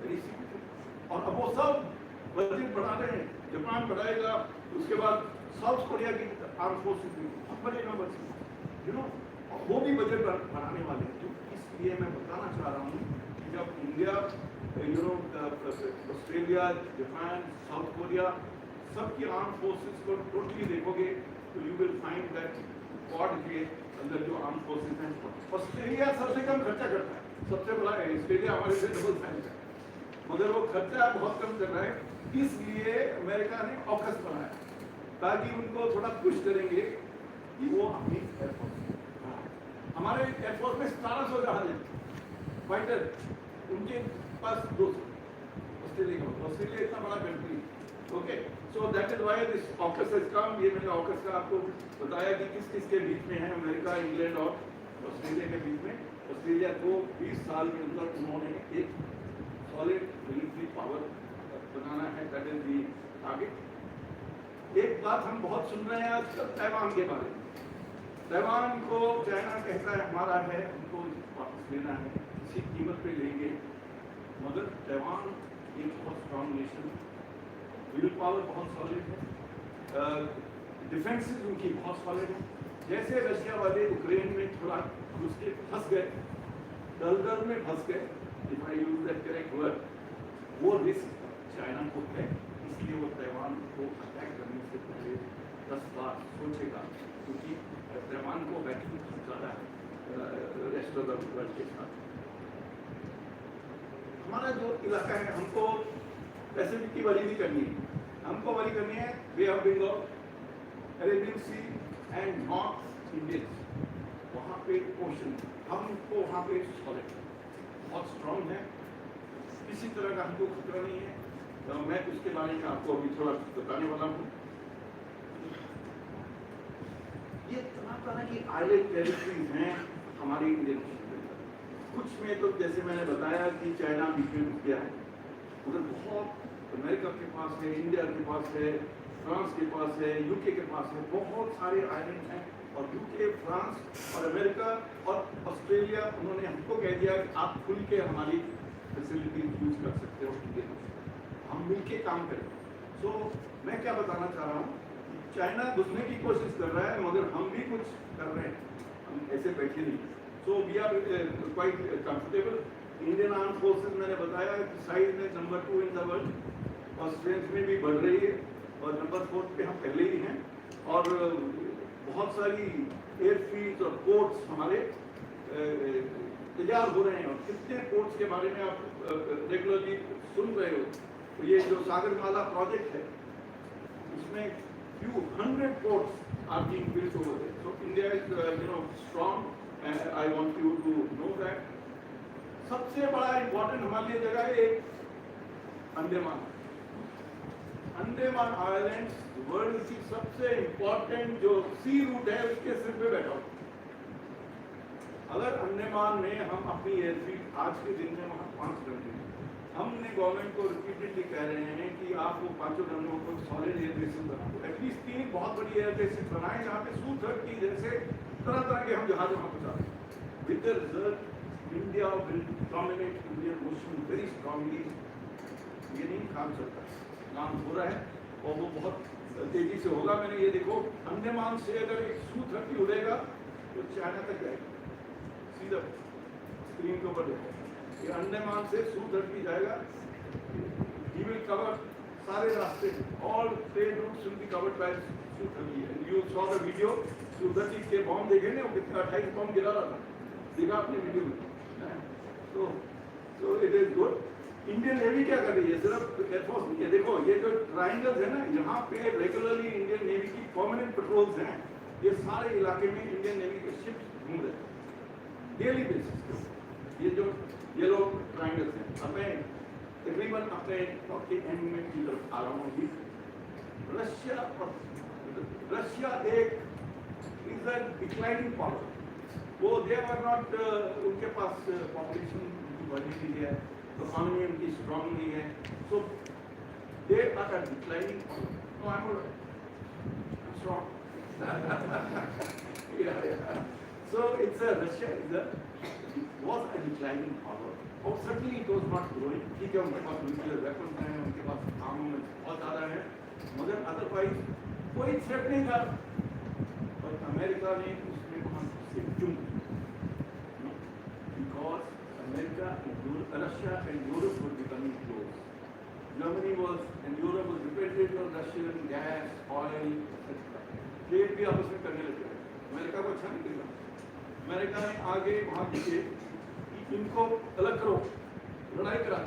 वेरी सिग्निफिकेंट। और अब वो सब बजट बढ़ा रहे हैं, जापान बढ़ाएगा, उसके बाद साउथ कोरिया की आर्म फोर्सेस भी बहुत बड़े नंबर से, और वो भी बजट बढ़ाने वाले हैं। तो इसलिए मैं बताना चाह रहा हूँ कि जब India, Australia, Japan, south Korea सबकी आर्म फोर्सेस को टोटली देखोगे तो you will find that quad के अंदर जो आर्म फोर्सेस हैं, ऑस्ट्रेलिया सबसे कम खर्चा करता है, सबसे बड़ा है ऑस्ट्रेलिया, हमारे से डबल साइज है, मगर वो खर्चा बहुत कम कर रहा है। इसलिए अमेरिका ने ऑकस बनाया ताकि उनको थोड़ा पुश करेंगे कि वो अपनी एयरफोर्स, हमारे एयरफोर्स में 1700 जहाज हैं फाइटर, उनके पास 200। ऑस्ट्रेलिया इतना बड़ा country, okay. So that is why this AUKUS has come. ये मैंने ऑकस का आपको बताया कि किस किस के बीच में है, अमेरिका, इंग्लैंड और ऑस्ट्रेलिया के बीच में। ऑस्ट्रेलिया को 20 साल के अंदर उन्होंने एक सॉलिड मिलिट्री पावर बनाना है, दैट इज दी टारगेट। एक बात हम बहुत सुन रहे हैं आजकल ताइवान के बारे में। ताइवान को चाइना कहता है हमारा है, उनको वापस लेना है, किसी कीमत पे लेंगे। मगर ताइवान एक बहुत स्ट्रांग नेशन, विल पावर बहुत सॉलिड है, डिफेंसेस उनकी बहुत सॉलिड है। जैसे रशिया वाले यूक्रेन में थोड़ा घुस के फंस गए, दलदल में फंस गए, if I use that correct word, वो रिस्क चाइना को है। इसलिए वो ताइवान को अटैक करने से पहले 10 बार सोचेगा, क्योंकि ताइवान को बैठने ज़्यादा है रेस्ट ऑफ द वर्ल्ड के साथ। हमारा जो इलाका है, हमको पैसिफिक की वरी नहीं करनी है, हमको वरी करनी है Bay of Bengal, Arabian Sea and North Indian. वहाँ पे ओशन, हमको वहाँ पे सॉलिड बहुत स्ट्रांग है, किसी तरह का हमको खतरा नहीं है। तो मैं उसके बारे में आपको अभी थोड़ा बताने वाला हूँ। ये तरह की आइलैंड टेरिटरीज हैं हमारी इंडियन ओशन में। कुछ में तो जैसे मैंने बताया कि चाइना बीच में घुस गया है, उधर बहुत अमेरिका के पास है, इंडिया के पास है, फ्रांस के पास है, यूके के पास है, बहुत सारे आइलैंड हैं। और यूके, फ्रांस और अमेरिका और ऑस्ट्रेलिया, उन्होंने हमको कह दिया कि आप खुल के हमारी फैसिलिटी यूज कर सकते हो, हम मिलके काम करें। सो मैं क्या बताना चाह रहा हूँ, चाइना घुसने की कोशिश कर रहा है, मगर हम भी कुछ कर रहे हैं, हम ऐसे बैठे नहीं। So we are quite comfortable Indian arm forces मैंने बताया कि साइज में नंबर 2 इन द वर्ल्ड और स्ट्रेंथ में भी बढ़ रही है और नंबर 4 पे हम पहले ही हैं और बहुत सारी एयरफील्ड और पोर्ट्स हमारे तैयार हो रहे हैं और कितने पोर्ट्स के बारे में आप रेगुलरली सुन रहे हो। तो ये जो सागरमाला प्रोजेक्ट है इसमें few hundred ports are being built over there. So India is strong and I want you to know that. सबसे बड़ा इम्पोर्टेंट हमारे लिए जगह है एक अंडमान। अंडमान आइलैंड्स वर्ल्ड की सबसे इम्पोर्टेंट जो सी रूट है उसके सिर पे बैठा हो। अगर अंडमान में हम अपनी एयरफील्ड आज के दिन में वहाँ 5 घंटे हमने गवर्नमेंट को रिपीटेडली कह रहे हैं कि आप वो 5 घंटों को सॉलिड एयर बेसिस बना दो, एटलीस्ट 3 बहुत बड़ी एयर बेसिस बनाए जहाँ पे Su-30 जैसे तरह तरह के हम जहाज वहाँ पहुँचा। With the result India will dominate Indian ocean very strongly. ये नहीं काम चलता, काम हो रहा है और वो बहुत तेजी से होगा। मैंने ये देखो अंडमान से अगर एक Su-30 उड़ेगा तो चाइना तक जाएगा। सीधा स्क्रीन के ऊपर देखो, ये अंडमान से Su-30 जाएगा। He will cover सारे रास्ते, all trade routes will be covered by Su-30. And you saw the video, Su-30 के बॉम्ब देखे ना, वो कितना 28 बॉम्ब गिरा रहा था, देखा आपने वीडियो में। So it is good. Indian navy क्या कर रही है? सिर्फ एयरफोर्स नहीं है। देखो ये जो ट्राइंगल्स है ना, यहाँ पे रेगुलरली इंडियन नेवी की परमानेंट पेट्रोल्स हैं। ये सारे इलाके में इंडियन नेवी के शिप्स घूम रहे हैं डेली बेसिस। ये जो येलो ट्राइंगल्स हैं, अब मैं तकरीबन अपने टॉप के एंड में की तरफ आ रहा हूँ अभी। रशिया एक इज अ डिक्लाइनिंग पावर। वो दे आर नॉट, उनके पास पॉपुलेशन की बढ़ी हुई है, इकोनॉमी उनकी स्ट्रांग नहीं है, so they are a declining power. No I am strong. So it's a Russia is a was a declining power. और certainly it was not growing. ठीक है, उनके पास nuclear weapons हैं, उनके पास armaments बहुत ज़्यादा है, मगर otherwise कोई threat नहीं था। और अमेरिका ने उसमें वहाँ से क्यों? Because America and Russia and Europe were becoming close. Germany was and Europe was dependent on Russian gas, oil, etc. Trade भी आपस में करने लगे। अमेरिका को अच्छा नहीं लगा। अमेरिका ने आगे वहाँ दिखे कि इनको अलग करो, लड़ाई करा।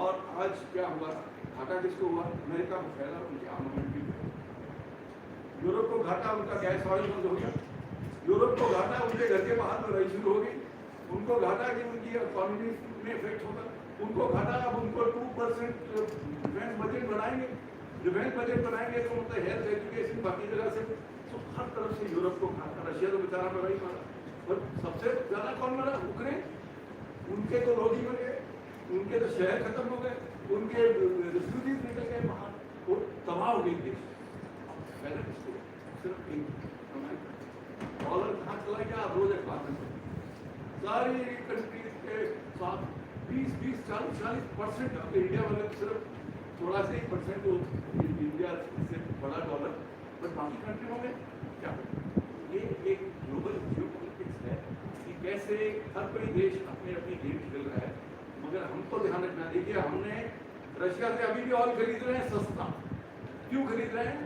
और आज क्या हुआ? घाटा किसको हुआ? अमेरिका को फैला, उनके आर्मामेंट भी फैला। यूरोप को घाटा, उनका गैस ऑयल बंद हो गया। यूरोप को घाटा, उनके घर के बाहर लड़ाई शुरू हो गई। उनको घाटा कि उनकी इकोनॉमी में इफेक्ट होगा। उनको घाटा, अब उनको 2% डिफेंस बजट बढ़ाएंगे। डिफेंस बजट बनाएंगे तो मतलब हेल्थ, एजुकेशन, बाकी जगह से तो हर तरफ से यूरोप को घाटा। रशिया तो बेचारा मरा ही मारा, और सबसे ज्यादा कौन मरा? यूक्रेन। उनके तो लोग ही मर गए, उनके तो शहर खत्म हो गए, उनके रेफ्यूजीज निकल गए बाहर, वो तबाह हो गई देश। पहले किसको? सिर्फ डॉलर कहाँ चला गया? रोज एक बात में सारी कंट्रीज के साथ 20-40% अब इंडिया वाले सिर्फ थोड़ा सा 1% इंडिया से बड़ा डॉलर, बट बाकी कंट्रियों में क्या? ये एक ग्लोबल जियोपॉलिटिक्स है कि कैसे हर कोई देश अपने अपनी गेम खेल रहा है। मगर हमको ध्यान रखना, देखिए हमने रशिया से अभी भी ऑयल खरीद रहे हैं सस्ता। क्यों खरीद रहे हैं?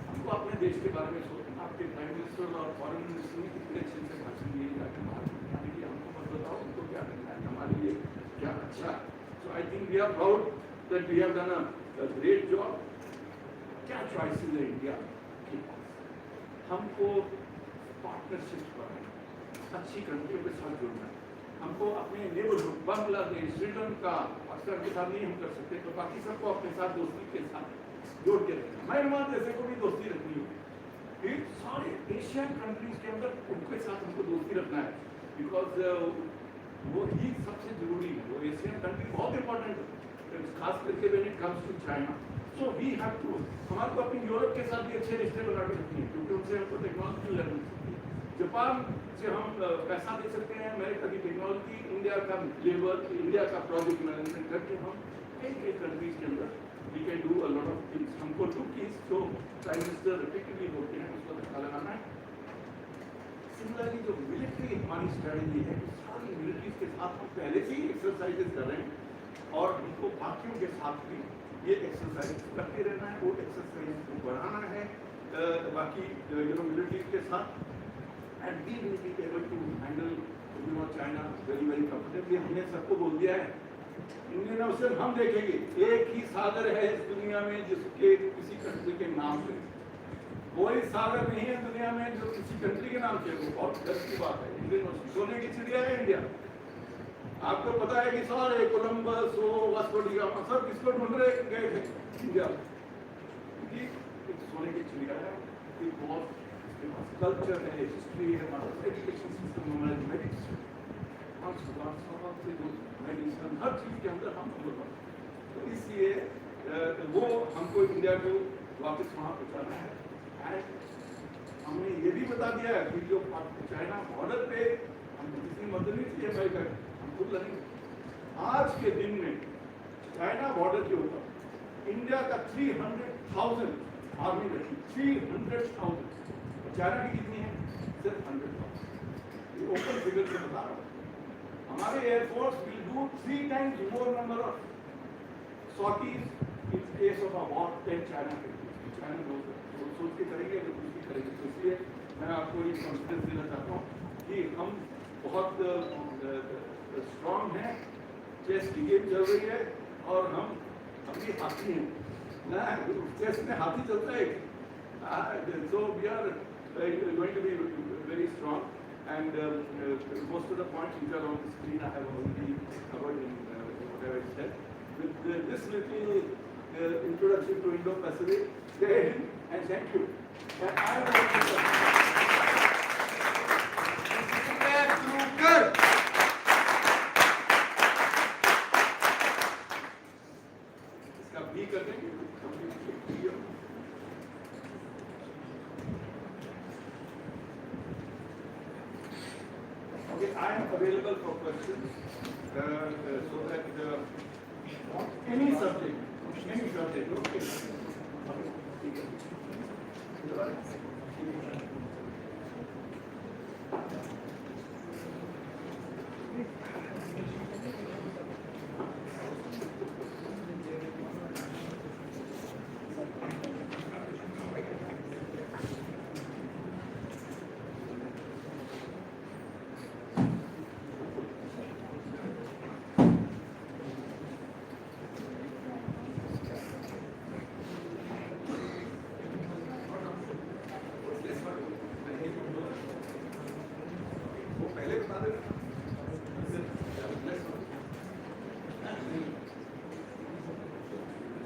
हमको अपने देश के बारे में सोचना। आपके प्राइम मिनिस्टर और फॉरेन मिनिस्टर ने कितने अच्छे से भाषण दिए जाके बाहर दिखाने के लिए। हमको मत बताओ उनको क्या करना है, हमारे लिए क्या अच्छा। So I think we are proud that we have done a great job. क्या choices है इंडिया के पास? हमको पार्टनरशिप करना है, अच्छी कंट्रियों के साथ जुड़ना है। हमको अपने नेबरहुड, बांग्लादेश, श्रीलंका, पाकिस्तान के साथ नहीं हम कर सकते, तो बाकी सबको अपने साथ दोस्ती के साथ जोड़ के रखना। म्यांमार जैसे को भी दोस्ती रखनी होगी। फिर सारे एशियन कंट्रीज के अंदर उनके साथ हमको दोस्ती रखना है, बिकॉज वो ही सबसे जरूरी है। वो एशियन कंट्री बहुत इंपॉर्टेंट है, खास करके when it comes to China. So we have to, हमारे को अपनी यूरोप के साथ भी अच्छे रिश्ते बना के रखनी है, क्योंकि उनसे हमको टेक्नोलॉजी लर्न सकती है। जापान से हम पैसा दे सकते हैं, अमेरिका की टेक्नोलॉजी, इंडिया का लेबर, इंडिया का प्रोजेक्ट मैनेजमेंट करके हम कई कंट्रीज के अंदर we can do a lot of things. हमको 2 keys जो प्राइम मिनिस्टर रिपीटेडली बोलते हैं उसको धक्का लगाना है। सिमिलरली जो मिलिट्री हमारी स्ट्रेटजी है, सारी मिलिट्री के साथ हम पहले से ही एक्सरसाइजेस कर रहे हैं और हमको बाकियों के साथ भी ये एक्सरसाइज करते रहना है, वो एक्सरसाइज को बढ़ाना है बाकी मिलिट्री के साथ, and we will be able to handle China very very comfortably. हमने सबको बोल दिया है, इंडियन ओशन हम देखेंगे, एक ही सागर है इस दुनिया में जिसके किसी कंट्री के नाम से, कोई सागर नहीं है दुनिया में जो किसी कंट्री के नाम से हो। बहुत गर्व की बात है, इंडियन ओशन सोने की चिड़िया है इंडिया। आपको पता है कि सारे कोलंबस हो, वास्को डी गामा सब किसको ढूंढ रहे गए थे, इंडिया, क्योंकि एक सोने की चिड़िया है, एक बहुत कल्चर है, हिस्ट्री है, हमारा एजुकेशन सिस्टम, हमारा मेडिसिन, मेडिसिन हर चीज के अंदर हम लोग, तो इसलिए वो हमको इंडिया को वापस वहाँ पहुँचाना है। एंड हमने ये भी बता दिया है कि जो चाइना बॉर्डर पे हमको किसी मदद नहीं चाहिए अमेरिका, हम खुद लड़ेंगे। आज के दिन में चाइना बॉर्डर के ऊपर इंडिया का 300,000 आर्मी रखी, 300,000, चाइना की कितनी है? सिर्फ 100,000। ये ओपन फिगर से बता रहा हूँ। हमारे air force will do 3 times more number of sorties in case of a war than China can do. China knows that. वो सोच के करेंगे अगर कुछ भी करेंगे, तो इसलिए मैं आपको ये कॉन्फिडेंस देना चाहता हूँ कि हम बहुत स्ट्रॉन्ग हैं, चेस की गेम चल रही है और हम भी हाथी हैं ना, चेस में हाथी चलता है। So we are going to be very strong, and most of the points which are on the screen I have already covered in whatever I said. With this little introduction to Indo-Pacific, stay in and thank you. And I इसका भी कर देंगे। Okay, I am available for questions, so that any subject, okay.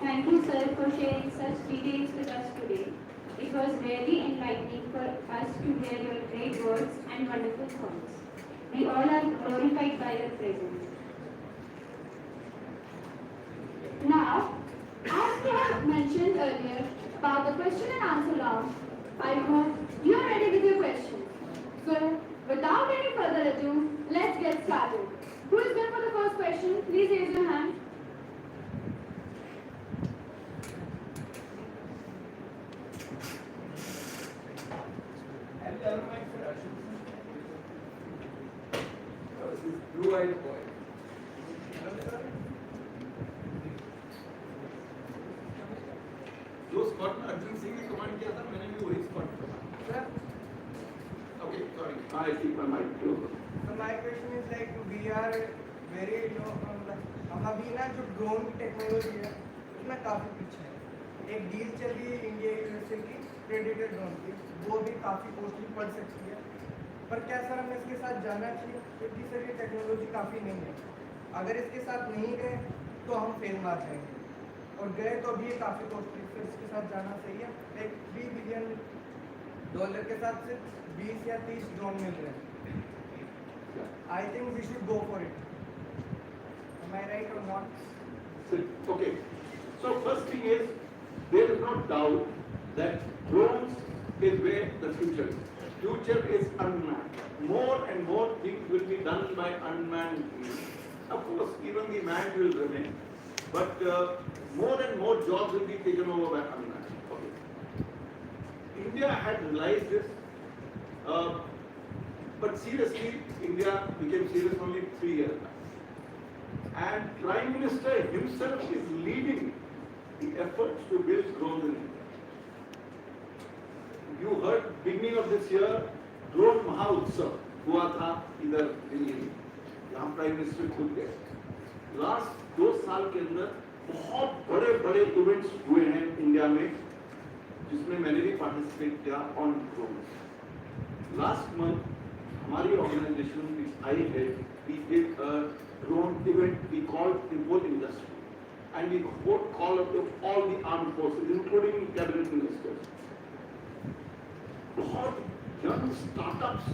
Thank you, sir, for sharing such details with us today. It was really enlightening for us to hear your great words and wonderful thoughts. We all are glorified by your presence.
Now, as we have mentioned earlier about the question and answer round, I hope you are ready with your questions. So, without any further ado, let's get started. Who is going for the first question? Please raise your hand.
Blue-eyed boy. जो squad में अर्जुन सिंह ने command किया था, मैंने भी वही squad किया। Okay, sorry. I keep my mic closed.
So my question is like we are very हम अभी ना जो ड्रोन की टेक्नोलॉजी है उसमें काफ़ी पीछे है। एक डील चल रही है इंडिया यूएसए की प्रेडेटर ड्रोन की, वो भी काफ़ी कॉस्टली पड़ सकती है, पर क्या सर हमें इसके साथ जाना चाहिए? क्योंकि सर ये टेक्नोलॉजी काफ़ी नहीं है, अगर इसके साथ नहीं गए तो हम फेल मार जाएंगे, और गए तो अभी ये काफ़ी कॉस्टली, फिर इसके साथ जाना सही है? एक $3 बिलियन के साथ सिर्फ 20 या 30 ड्रोन मिल रहे हैं। I think we should go for it. Am I right or not?
Okay. So first thing is, there is no doubt that drones is where the future is. Future is unmanned. More and more things will be done by unmanned means. Of course, even the manned will remain, but more and more jobs will be taken over by unmanned. Okay. India had realized this But seriously, India became serious only 3 years back. And Prime Minister himself is leading the efforts to build drones in India. You heard beginning of this year, drone महाउत्सव हुआ था इधर दिल्ली में, यहाँ prime minister खुद गए। Last 2 साल के अंदर बहुत बड़े बड़े इवेंट्स हुए हैं इंडिया में, जिसमें मैंने भी पार्टिसिपेट किया ऑन ड्रोन। लास्ट मंथ हमारी ऑर्गेनाइजेशन आई है, we did a drone event we called the whole industry and we call up all the armed forces including cabinet ministers. बहुत यंग स्टार्टअप्स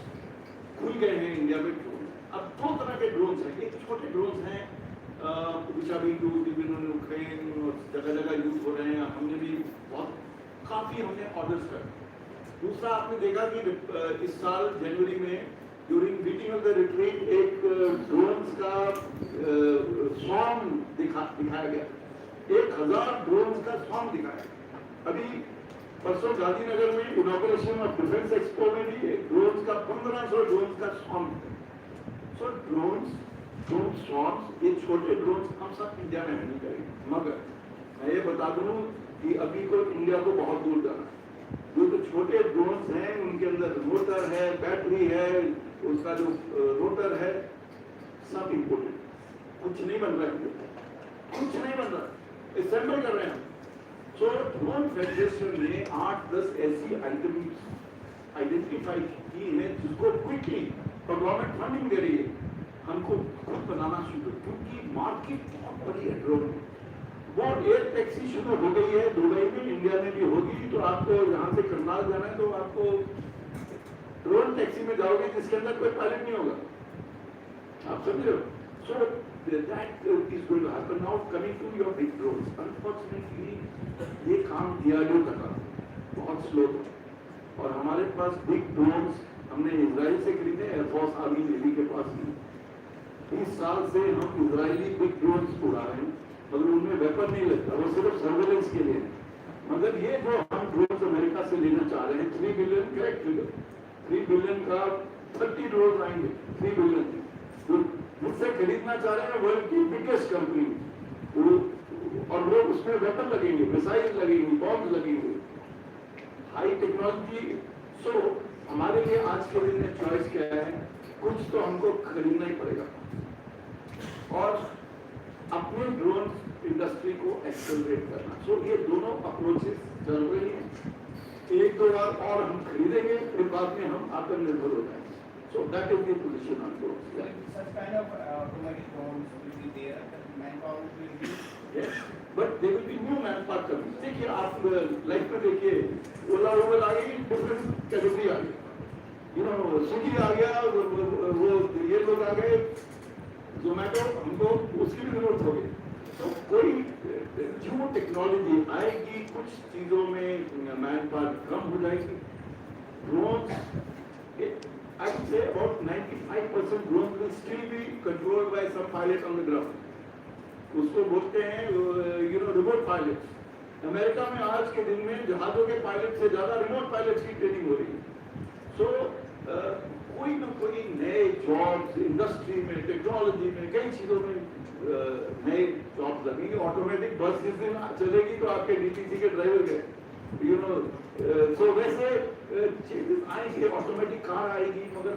खुल गए हैं इंडिया में ड्रोन। अब 2 तरह के ड्रोन्स हैं, एक छोटे ड्रोन्स हैं which are being used in Ukraine और जगह जगह यूज हो रहे हैं, हमने भी बहुत काफी हमने ऑर्डर्स कर। दूसरा आपने देखा कि इस साल जनवरी में during beating of the retreat एक ड्रोन्स का स्वॉर्म दिखाया गया, 1000 ड्रोन्स का स्वॉर्म दिखाया। अभी परसों गांधीनगर में इनॉग्रेशन ऑफ डिफेंस एक्सपो में भी एक ड्रोन्स का 1500 ड्रोन्स का स्वॉर्म। सो ड्रोन स्वॉर्म्स, ये छोटे ड्रोन्स हम सब इंडिया में नहीं करेंगे, मगर मैं ये बता दूं कि अभी को इंडिया को बहुत दूर जाना है। जो तो छोटे ड्रोन्स हैं उनके अंदर मोटर है, बैटरी है, उसका जो रोटर है, सब इम्पोर्टेंट, कुछ नहीं बन रहा है, कुछ नहीं बन रहा, असेंबल कर रहे हैं। सो ड्रोन फेडरेशन ने 8-10 ऐसी आइटम्स आइडेंटिफाई की है जिसको क्विकली गवर्नमेंट फंडिंग दे रही है, हमको खुद बनाना शुरू, क्योंकि मार्केट बहुत बड़ी है ड्रोन में। वो एयर टैक्सी शुरू हो गई है दुबई में, इंडिया में भी होगी। तो आपको यहाँ से करनाल जाना है तो आपको ड्रोन टैक्सी में जाओगे जिसके अंदर कोई पायलट नहीं होगा, आप समझ रहे हो। So that is going to happen now. Coming to your big drones, unfortunately ये काम DRDO का था, बहुत स्लो था। और हमारे पास बिग ड्रोन्स हमने इजराइल से खरीदे, एयरफोर्स आर्मी नेवी के पास नहीं। 20 साल से हम इजरायली बिग ड्रोन्स उड़ा रहे हैं, मगर उनमें वेपन नहीं लगता, वो सिर्फ सर्वेलेंस के लिए। मगर ये जो हम ड्रोन्स अमेरिका से लेना चाह रहे हैं, 3 बिलियन, करेक्ट फिगर, 3 बिलियन का 30 ड्रोन आएंगे, 3 बिलियन जो मुझसे खरीदना चाह रहे हैं वर्ल्ड की बिगेस्ट कंपनी, और वो उसमें वेपन लगेंगे, मिसाइल लगेंगे, बॉम्ब लगेंगे, हाई टेक्नोलॉजी। सो हमारे लिए आज के दिन में चॉइस क्या है, कुछ तो हमको खरीदना ही पड़ेगा और अपने ड्रोन इंडस्ट्री को एक्सेलरेट करना। सो ये दोनों अप्रोचेस चल रही हैं। 1-2 बार और हम खरीदेंगे, फिर बाद में हम आत्मनिर्भर हो जाएंगे। सो that is the position on drones.
Such kind of automatic drones will be there, manpower will be.
Yes, but there will be new manpower coming. देखिए आप लाइफ में देखिए, ओला उबेर आ गई, डिफरेंट कैटेगरी आ गई, स्विगी आ गया, वो ये लोग आ गए, जोमेटो, हमको उसकी भी जरूरत होगी। तो कोई जो टेक्नोलॉजी आएगी, कुछ चीजों में मैनपावर कम हो जाएगी। Drones, I would say about 95% drones will still be controlled by some pilot on the ground. उसको बोलते हैं रिमोट पायलट्स। अमेरिका में आज के दिन में जहाजों के पायलट से ज्यादा रिमोट पायलट्स की ट्रेनिंग हो रही है। सो कोई ना कोई नए जॉब्स इंडस्ट्री में, टेक्नोलॉजी में, कई चीजों में नए जॉब्स लगेंगे। ऑटोमेटिक बस जिस दिन चलेगी तो आपके DTC के ड्राइवर गए, सो वैसे चीजेस आएंगे, ऑटोमेटिक कार आएगी, मगर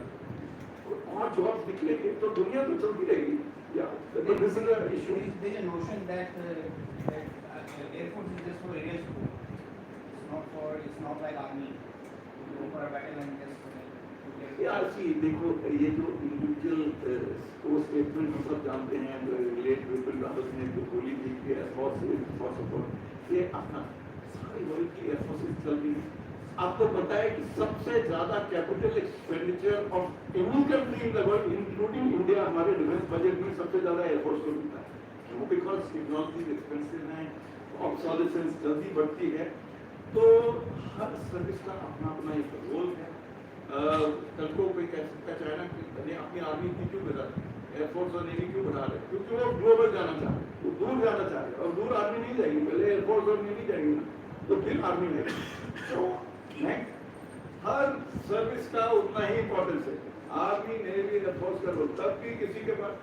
और जॉब्स निकलेंगे तो दुनिया तो चलती रहेगी।
There is a notion that Air Force is just for aerial support. It's not like army. You go for a battle and just.
देखो ये जो इंडिविजुअल स्टेटमेंट हम सब जानते हैं, रिलेट विपिन रावत ने जो बोली थी कि एयरफोर्स फॉर सपोर्ट, ये अपना सारी वर्ल्ड की एयरफोर्सेस चल रही है। आपको पता है कि सबसे ज्यादा capital expenditure of any country in the world including India, हमारे डिफेंस बजट में सबसे ज्यादा एयरफोर्स को मिलता है। वो बिकॉज टेक्नोलॉजी एक्सपेंसिव है, ऑब्सोलेसेंस जल्दी बढ़ती है, तो हर सर्विस का अपना अपना एक रोल है। कल को कोई कह सकता है चाइना अपनी आर्मी की क्यों बढ़ा रहे, एयरफोर्स और नेवी क्यों बढ़ा रहे, क्योंकि वो ग्लोबल जाना चाह रहे, वो दूर जाना चाह रहे, और दूर आर्मी नहीं जाएगी, पहले एयरफोर्स और नेवी जाएगी ना, तो फिर आर्मी जाएगी। तो हर सर्विस का उतना ही इम्पोर्टेंस है। आर्मी नेवी एयरफोर्स करो, तब भी किसी के पास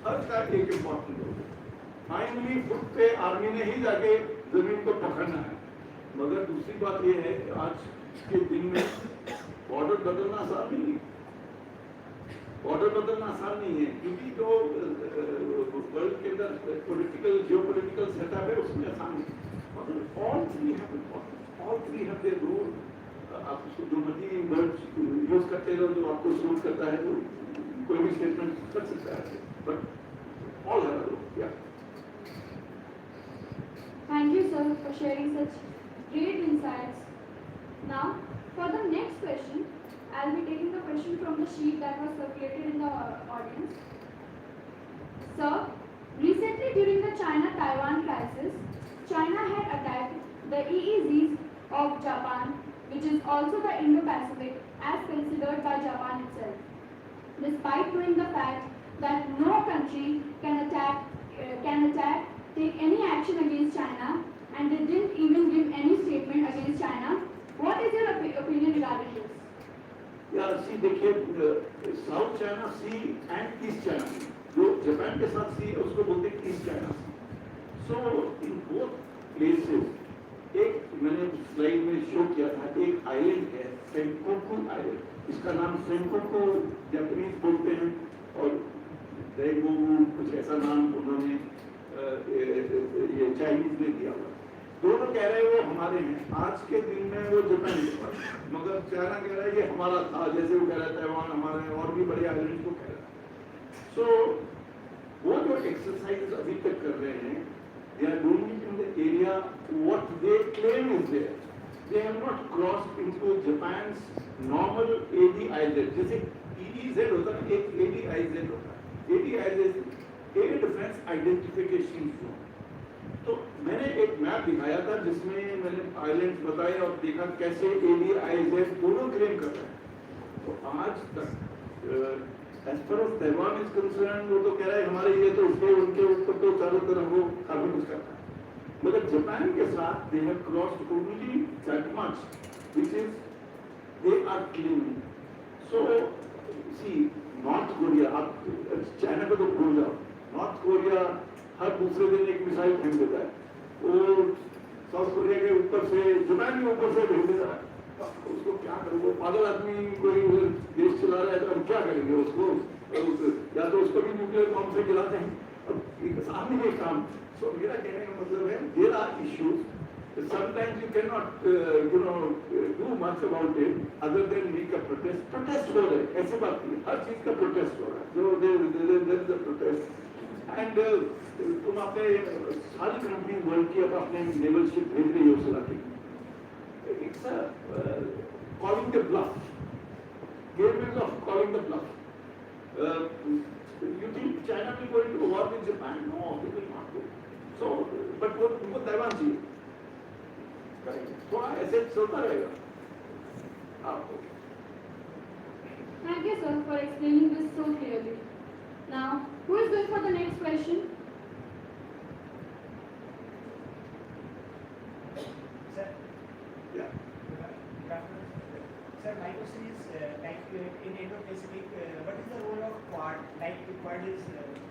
हर का एक इम्पोर्टेंट रोल। फाइनली खुद पे आर्मी ने ही जाके जमीन को पकड़ना है। मगर दूसरी बात यह है कि आज के दिन में बॉर्डर बदलना आसान नहीं है। बॉर्डर बदलना आसान नहीं है, क्योंकि जो वर्ल्ड के अंदर पॉलिटिकल जियोपॉलिटिकल सेटअप है उसमें आसान नहीं। मगर all three have their role. आप उसको जो मर्जी वर्ड यूज करते रहो, जो आपको सूट करता है, तो कोई भी स्टेटमेंट कर सकता है, but all have a role. या
Thank you, sir, for sharing such great insights. Now, for the next question, I'll be taking the question from the sheet that was circulated in the audience. Sir, recently during the China-Taiwan crisis, China had attacked the EEZs of Japan, which is also the Indo-Pacific, as considered by Japan itself. Despite knowing the fact that no country can attack, take any action against China, and they didn't even give any statement against China. What is your opinion regarding this?
या sea देखिए, South China Sea and East China Sea, जो Japan के साथ sea है उसको बोलते हैं East China Sea. So in both places, एक मैंने स्लाइड में शो किया था, एक आइलैंड है सेंकोकू आइलैंड। इसका नाम सेंकोकू जापानीज बोलते हैं, और डेगोगू कुछ ऐसा नाम उन्होंने ये चाइनीज ने दिया हुआ। दोनों कह रहे हैं वो हमारे हैं, आज के दिन में वो जापान के पास, मगर चाइना कह रहा है ये हमारा था, जैसे वो कह रहा है ताइवान हमारा है, और भी बड़े आइलैंड को कह रहा है। सो वो जो एक्सरसाइज अभी तक कर रहे हैं, they are doing it in the area what they claim is there. They have not crossed into Japan's normal ADIZ, जैसे EEZ होता है, एक ADIZ होता है। ADIZ air defence identification zone. तो मैंने एक मैप दिखाया था जिसमें मैंने आइलैंड्स बताए और देखा कैसे ADIZ दोनों क्लेम कर रहे हैं। तो आज तक as far as Taiwan is concerned, वो तो कह रहा है हमारे ये, तो उसके उनके ऊपर तो चारों तरफ वो काफी कुछ करता है। मगर जापान के साथ they have crossed only that much which is they are claiming. So see North Korea, आप चाइना को तो भूल जाओ, नॉर्थ कोरिया हर दूसरे दिन एक मिसाइल फेंक देता है, वो साउथ कोरिया के ऊपर से, जापान के ऊपर से भेज देता है। उसको क्या करोगे, पागल आदमी कोई देश चला रहा है तो हम क्या करेंगे उसको, या तो उसको भी न्यूक्लियर बम से गिराते हैं, और सामने ये काम। सो मेरा कहने का मतलब है there are issues, sometimes you cannot do much about it other than make a protest हो रहा है, ऐसी बात नहीं, हर चीज का प्रोटेस्ट हो रहा है, जो there is a protest। And तुम अपने सारी कंपनी वर्ल्ड की अब अपने नेवल शिप भेज रही हो सुराती, it's calling the bluff, game is of calling the bluff. You think China will go into war with Japan? No, they will not go. So but वो तुमको ताइवान चाहिए, थोड़ा ऐसे चलता रहेगा आपको।
Thank you, sir, for explaining this so clearly. Now, who is going for the next question?
Sir,
Yeah.
sir, my question is like in Indo-Pacific, what is the role of Quad? Like Quad is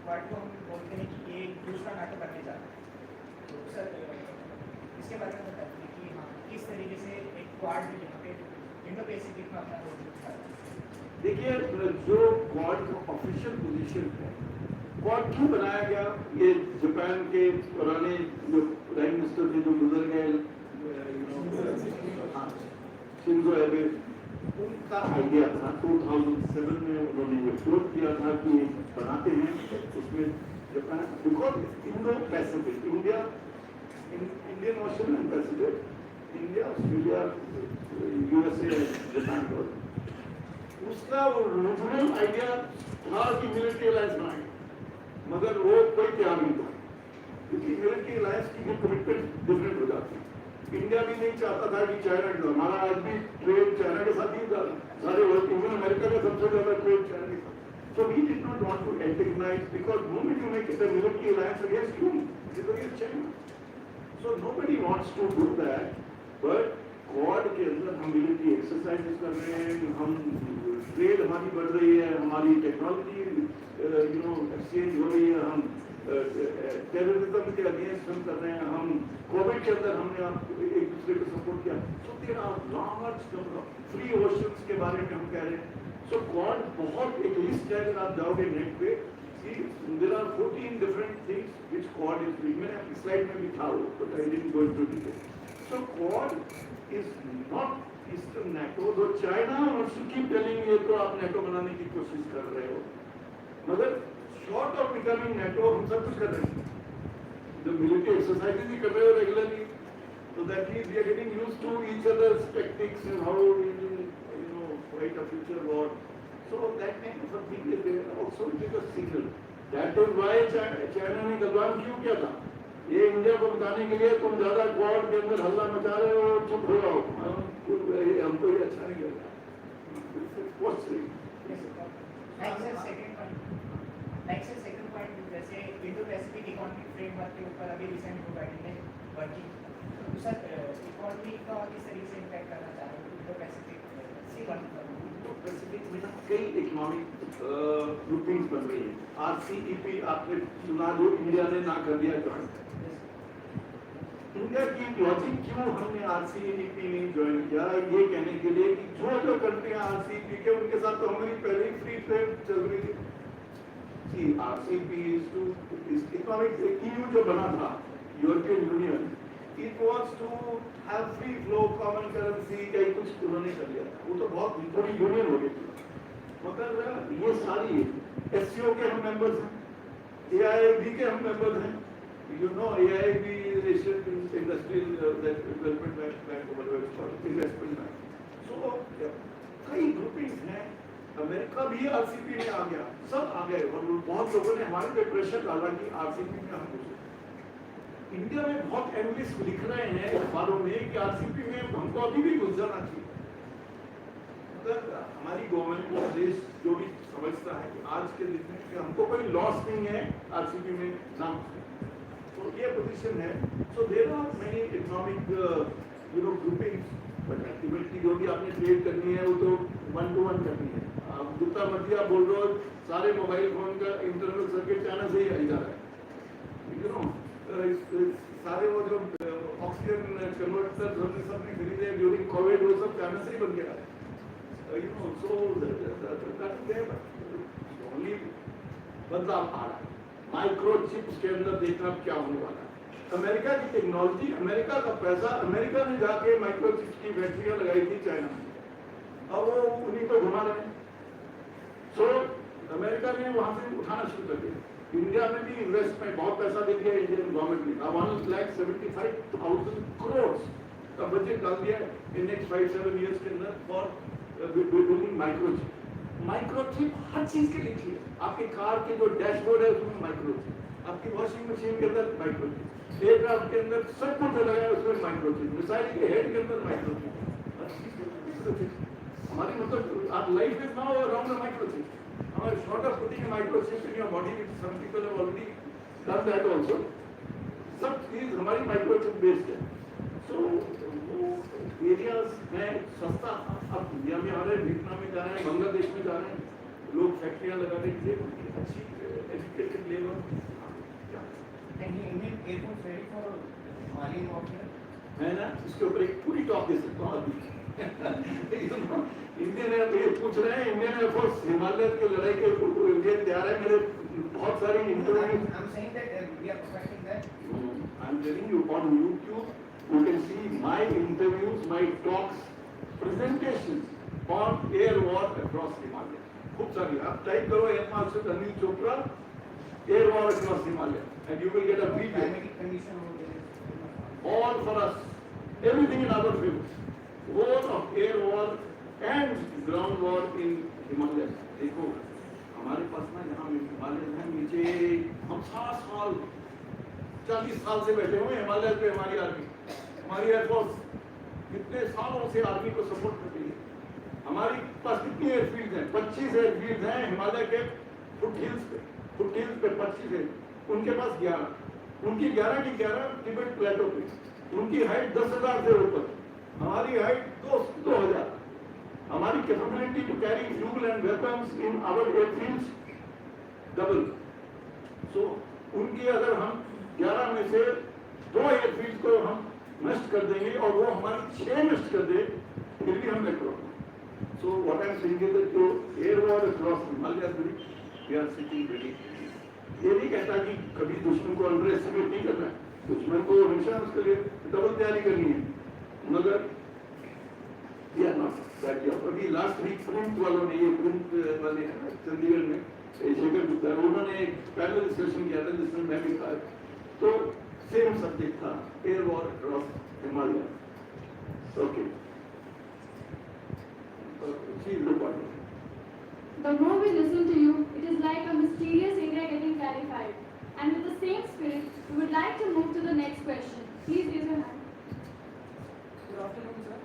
Quad को हम बोलते हैं कि एक दूसरा नाटक करने जा रहा है। तो सर इसके बारे में बताइए कि हाँ किस तरीके से एक क्वाड यहाँ पे इंडो-पैसिफिक में अपना रोल निभा रहा है।
देखिए, जो क्वाड का ऑफिशियल पोजीशन है, क्वाड क्यों बनाया गया, ये जापान के पुराने जो प्राइम मिनिस्टर थे जो गुजर गए, शिंजो एबे, उनका आइडिया था। 2007 में उन्होंने ये फ्लोट किया था कि बनाते हैं उसमें Japan, because Indo Pacific, India, Indian ocean and Pacific, India, Australia, USA, Japan, उसका वो रीजनल आइडिया था कि मिलिट्री अलायंस बनाएंगे, मगर वो कोई तैयार नहीं था, क्योंकि मिलिट्री अलायंस की कमिटमेंट डिफरेंट हो जाती है। इंडिया भी नहीं चाहता था कि चाइना के, हमारा आज भी ट्रेड चाइना के साथ ही सारे वर्ल्ड, इवन अमेरिका का सबसे ज्यादा ट्रेड चाइना के साथ। So we did not want to antagonise, because moment you make it a military alliance against you, it is against China. So nobody wants to do that, but Quad के अंदर हम military exercises कर रहे हैं, हम trade हमारी बढ़ रही है, हमारी टेक्नोलॉजी एक्सचेंज हो रही है, हम टेररिज्म के अगेंस्ट हम कर रहे हैं, हम कोविड के अंदर हमने एक दूसरे को सपोर्ट किया। So there are large number of free oceans के बारे में हम कह रहे हैं। सो क्वाड बहुत एक लिस्ट है, अगर आप जाओगे नेट पे, there are 14 different things which Quad is doing. मैंने आपकी स्लाइड में भी था वो, but I didn't go into detail. So Quad is not Eastern NATO, though China wants to keep telling you तो आप NATO बनाने की कोशिश कर रहे हो, मगर short of becoming NATO हम सब कुछ कर रहे हैं, जो military exercises ही कर रहे हो regularly, so that means we are getting used to each other's tactics and how we will fight a future war. So that kind of a thing is there. Also it is a signal. That is why China ने गलवान क्यों किया था? ये India को बताने के लिए तुम ज्यादा क्वाड के अंदर हल्ला मचा रहे हो, चुप हो जाओ, हमको ये अच्छा नहीं लग रहा।
सेकंड पॉइंट, जैसे इंडो पैसिफिक इकोनॉमिक फ्रेमवर्क के ऊपर अभी रिसेंट हो गई है वर्किंग, तो सर इकोनॉमी का किस तरीके से इम्पैक्ट करना चाह रहे हो इंडो पैसिफिक से
पैसिफिक में कई इकोनॉमिक ग्रुपिंग्स बन रही है। आरसीईपी आपने सुना, जो इंडिया ने ना कर दिया ज्वाइन। इंडिया की लॉजिक क्यों हमने आरसीईपी नहीं ज्वाइन किया, ये कहने के लिए कि जो कंट्रियां आरसीईपी के, उनके साथ तो हमारी पहले ही फ्री ट्रेड चल रही थी। RCEP is to economic, EU जो बना था, European Union, it was to have free flow, common currency, कई कुछ उन्होंने कर लिया था, वो तो बहुत पूरी यूनियन हो गई थी। मगर ये सारी एससीओ के हम मेंबर्स हैं, एआईबी के हम मेंबर्स हैं, AIB Asian industrial development bank, investment bank. So कई ग्रुपिंग्स हैं, अमेरिका भी आरसीपी में आ गया, सब आ गए, और बहुत लोगों ने हमारे पे प्रेशर डाला कि आरसीपी में हम घुसे। इंडिया में बहुत एनालिस्ट लिख रहे हैं अखबारों में कि आरसीपी में हमको अभी भी घुस जाना चाहिए। मगर हमारी गवर्नमेंट, देश जो भी समझता है कि आज के दिन में कि हमको कोई लॉस नहीं है आरसीपी में ना, तो ये पोजीशन है। So there are many economic groupings, but ultimately जो भी आपने ट्रेड करनी है वो तो 1 to 1 करनी है। आप जितना मर्जी आप बोल रहे हो, सारे मोबाइल फोन का इंटरनल सर्किट चाइना से ही आई जा रहा है, सारे वो जो ऑक्सीजन कन्वर्टर हमने सबने खरीदे ड्यूरिंग कोविड, वो सब चाइना से ही बन गया है। So that's there, only बदलाव आ रहा है। माइक्रोचिप्स के अंदर देखना क्या होने वाला है। अमेरिका की टेक्नोलॉजी, अमेरिका का पैसा, अमेरिका ने जाके माइक्रोचिप्स की फैक्ट्रियां लगाई थी चाइना में, अब वो उन्हीं को घुमा रहे हैं। सो अमेरिका ने वहां से उठाना शुरू कर दिया। इंडिया में भी इन्वेस्टमेंट बहुत पैसा दे दिया इंडियन गवर्नमेंट ने, 1,75,000 करोड़ का बजट डाल दिया इन नेक्स्ट 5-7 इयर्स के अंदर फॉर बिल्डिंग माइक्रोचिप। माइक्रोचिप हर चीज के लिए चाहिए। आपके कार के जो डैशबोर्ड है उसमें माइक्रोचिप, आपकी वॉशिंग मशीन के अंदर माइक्रोचिप, एयरक्राफ्ट के अंदर सब कुछ लगा है उसमें माइक्रोचिप, मिसाइल के हेड के अंदर माइक्रोचिप। हमारी मतलब our life is now around the microchip. हमारे short of putting a microchip in your body, some people have already done that also. सब चीज हमारी माइक्रोचिप बेस्ड है। सो वो एरियाज में सस्ता, अब इंडिया में आ रहे हैं, वियतनाम में जा रहे हैं, बांग्लादेश में जा रहे हैं, लोग फैक्ट्रियां लगाने के लिए अच्छी educated labour.
Indian air force ready for Mali warfare,
मैं ना इसके ऊपर एक पूरी टॉक दे सकता हूँ अभी। इंडियन ये पूछ रहे हैं, इंडियन एयरफोर्स हिमालय की लड़ाई के लिए तैयार है। मेरे बहुत सारी interview,
I'm saying that we are perfecting that.
I'm telling you on YouTube, you can see my interviews, my talks, presentations on air war across Himalaya. खूब सारी, आप टाइप करो air marshal Anil Chopra air war across Himalaya and you will get a video.
Climatic condition हो गए,
All for us, everything in our favor. War of air war and ground war in Himalaya. देखो हमारे पास ना यहाँ हिमालय है नीचे, हम 40 साल से बैठे हुए हिमालय पे। हमारी आर्मी, हमारी एयरफोर्स कितने सालों से आर्मी को सपोर्ट करती है। हमारी पास कितनी एयरफील्ड हैं? 25 एयरफील्ड हैं हिमालय के फुट हिल्स पे 25 है, उनके पास 11, उनकी 11 की 11 तिब्बत प्लेटो पे, उनकी हाइट 10,000 से ऊपर। हमारी हाइट 2000, हमारी capability to carry fuel and weapons in our airfields double. So उनकी अगर हम 11 में से 2 एयरफील्ड को हम नष्ट कर देंगे और वो हमारी 6 नष्ट कर दे, फिर भी हम backward. So what I am saying is that जो air war across Himalaya we are sitting ready. ये नहीं कहता कि कभी दुश्मन को अंडर एस्टिमेट नहीं करना है, दुश्मन को हमेशा उसके लिए डबल तैयारी करनी है, मगर या नॉट दैट जॉब। अभी लास्ट वीक प्रिंट वालों ने, ये प्रिंट वाले हैं ना चंडीगढ़ में, शेखर गुप्ता, उन्होंने एक पैनल डिस्कशन किया था जिसमें मैं भी था। तो सेम सब्जेक्ट था, air war across Himalaya. Okay,
The more we listen to you, it is like a mysterious area getting clarified. And with the same spirit, we would like to move to the next question. Please raise your hand.
Good afternoon, sir.